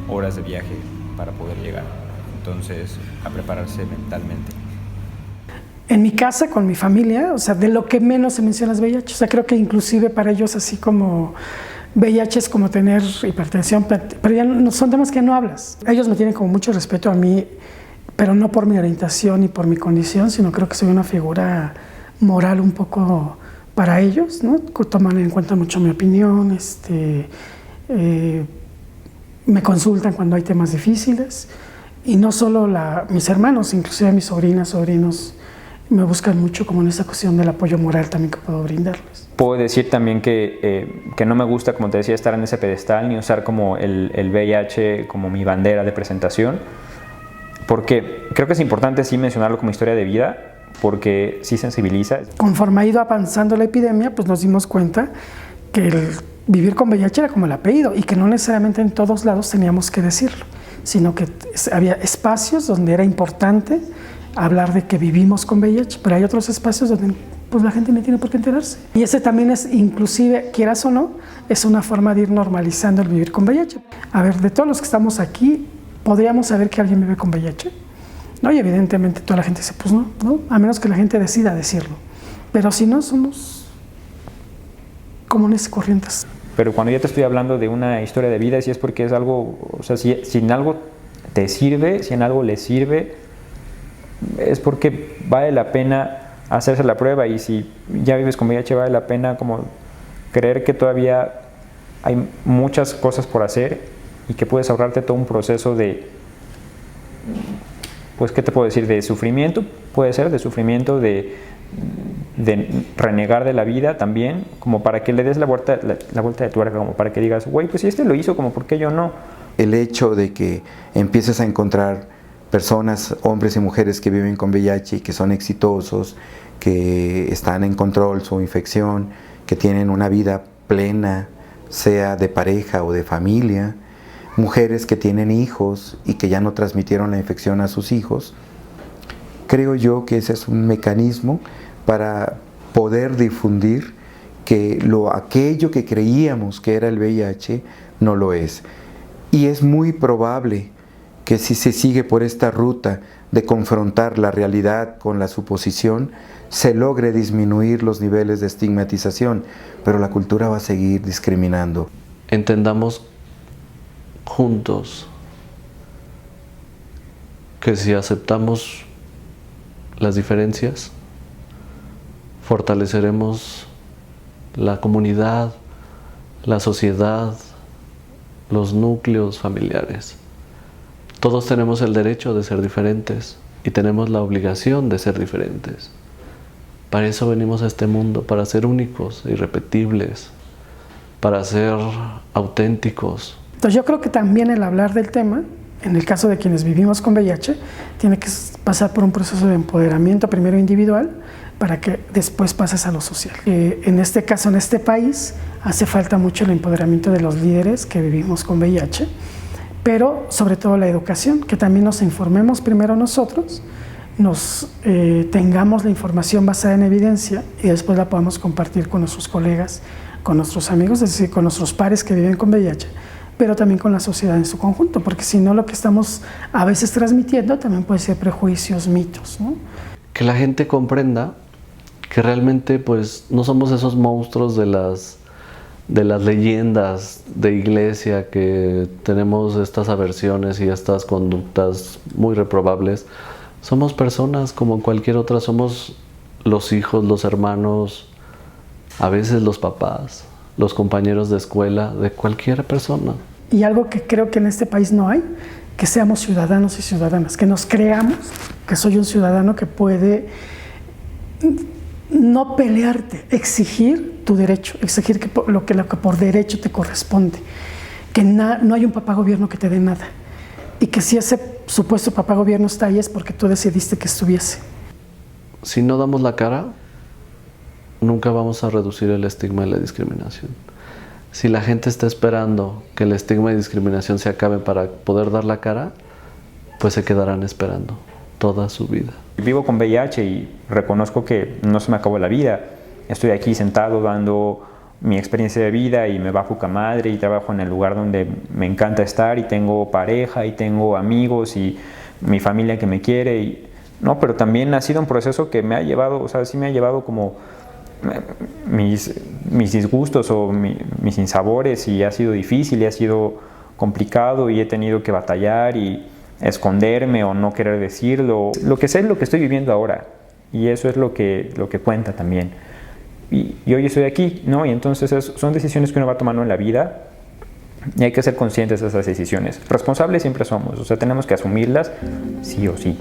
horas de viaje para poder llegar, entonces a prepararse mentalmente. En mi casa, con mi familia, o sea, de lo que menos se menciona es VIH, o sea, creo que inclusive para ellos así como VIH es como tener hipertensión, pero ya no, son temas que no hablas. Ellos me tienen como mucho respeto a mí, pero no por mi orientación ni por mi condición, sino creo que soy una figura moral un poco para ellos, ¿no? Toman en cuenta mucho mi opinión, me consultan cuando hay temas difíciles, y no solo mis hermanos, inclusive mis sobrinas, sobrinos, me buscan mucho como en esa cuestión del apoyo moral también que puedo brindarles. Puedo decir también que no me gusta, como te decía, estar en ese pedestal ni usar como el VIH como mi bandera de presentación, porque creo que es importante sí mencionarlo como historia de vida, porque sí sensibiliza. Conforme ha ido avanzando la epidemia, pues nos dimos cuenta que el vivir con VIH era como el apellido y que no necesariamente en todos lados teníamos que decirlo, sino que había espacios donde era importante hablar de que vivimos con VIH, pero hay otros espacios donde pues la gente no tiene por qué enterarse. Y ese también es, inclusive, quieras o no, es una forma de ir normalizando el vivir con VIH. A ver, de todos los que estamos aquí, ¿podríamos saber que alguien vive con VIH? No, y evidentemente toda la gente dice, pues no, a menos que la gente decida decirlo. Pero si no, somos comunes y corrientes. Pero cuando ya te estoy hablando de una historia de vida, sí es porque es algo, o sea, si en algo te sirve, si en algo le sirve, es porque vale la pena hacerse la prueba, y si ya vives con VIH vale la pena como creer que todavía hay muchas cosas por hacer y que puedes ahorrarte todo un proceso de, pues, ¿qué te puedo decir? De sufrimiento, puede ser, de sufrimiento, de renegar de la vida también, como para que le des la vuelta de tuerca, como para que digas, güey, pues si este lo hizo, como ¿por qué yo no? El hecho de que empieces a encontrar personas, hombres y mujeres que viven con VIH y que son exitosos, que están en control su infección, que tienen una vida plena, sea de pareja o de familia, mujeres que tienen hijos y que ya no transmitieron la infección a sus hijos, creo yo que ese es un mecanismo para poder difundir que aquello que creíamos que era el VIH no lo es. Y es muy probable que si se sigue por esta ruta de confrontar la realidad con la suposición, se logre disminuir los niveles de estigmatización, pero la cultura va a seguir discriminando. Entendamos juntos que si aceptamos las diferencias, fortaleceremos la comunidad, la sociedad, los núcleos familiares. Todos tenemos el derecho de ser diferentes y tenemos la obligación de ser diferentes. Para eso venimos a este mundo, para ser únicos, irrepetibles, para ser auténticos. Entonces yo creo que también el hablar del tema, en el caso de quienes vivimos con VIH, tiene que pasar por un proceso de empoderamiento primero individual para que después pases a lo social. En este caso, en este país, hace falta mucho el empoderamiento de los líderes que vivimos con VIH, pero sobre todo la educación, que también nos informemos primero nosotros, tengamos la información basada en evidencia y después la podamos compartir con nuestros colegas, con nuestros amigos, es decir, con nuestros pares que viven con VIH, pero también con la sociedad en su conjunto, porque si no lo que estamos a veces transmitiendo también puede ser prejuicios, mitos, ¿no? Que la gente comprenda que realmente pues no somos esos monstruos de las leyendas de iglesia, que tenemos estas aversiones y estas conductas muy reprobables. Somos personas como cualquier otra, somos los hijos, los hermanos, a veces los papás, los compañeros de escuela, de cualquier persona. Y algo que creo que en este país no hay, que seamos ciudadanos y ciudadanas, que nos creamos que soy un ciudadano que puede no pelearte, exigir tu derecho, exigir lo que por derecho te corresponde, que no hay un papá gobierno que te dé nada, y que si ese supuesto papá gobierno está ahí es porque tú decidiste que estuviese. Si no damos la cara, nunca vamos a reducir el estigma y la discriminación. Si la gente está esperando que el estigma y discriminación se acabe para poder dar la cara, pues se quedarán esperando toda su vida. Vivo con VIH y reconozco que no se me acabó la vida. Estoy aquí sentado dando mi experiencia de vida y me va poca madre y trabajo en el lugar donde me encanta estar y tengo pareja y tengo amigos y mi familia que me quiere. No, pero también ha sido un proceso que me ha llevado, o sea, sí me ha llevado como mis disgustos o mis sinsabores, y ha sido difícil y ha sido complicado y he tenido que batallar y esconderme o no querer decirlo. Lo que sé es lo que estoy viviendo ahora y eso es lo que cuenta también. Y hoy estoy aquí, ¿no? Y entonces son decisiones que uno va tomando en la vida y hay que ser conscientes de esas decisiones. Responsables siempre somos, o sea, tenemos que asumirlas sí o sí.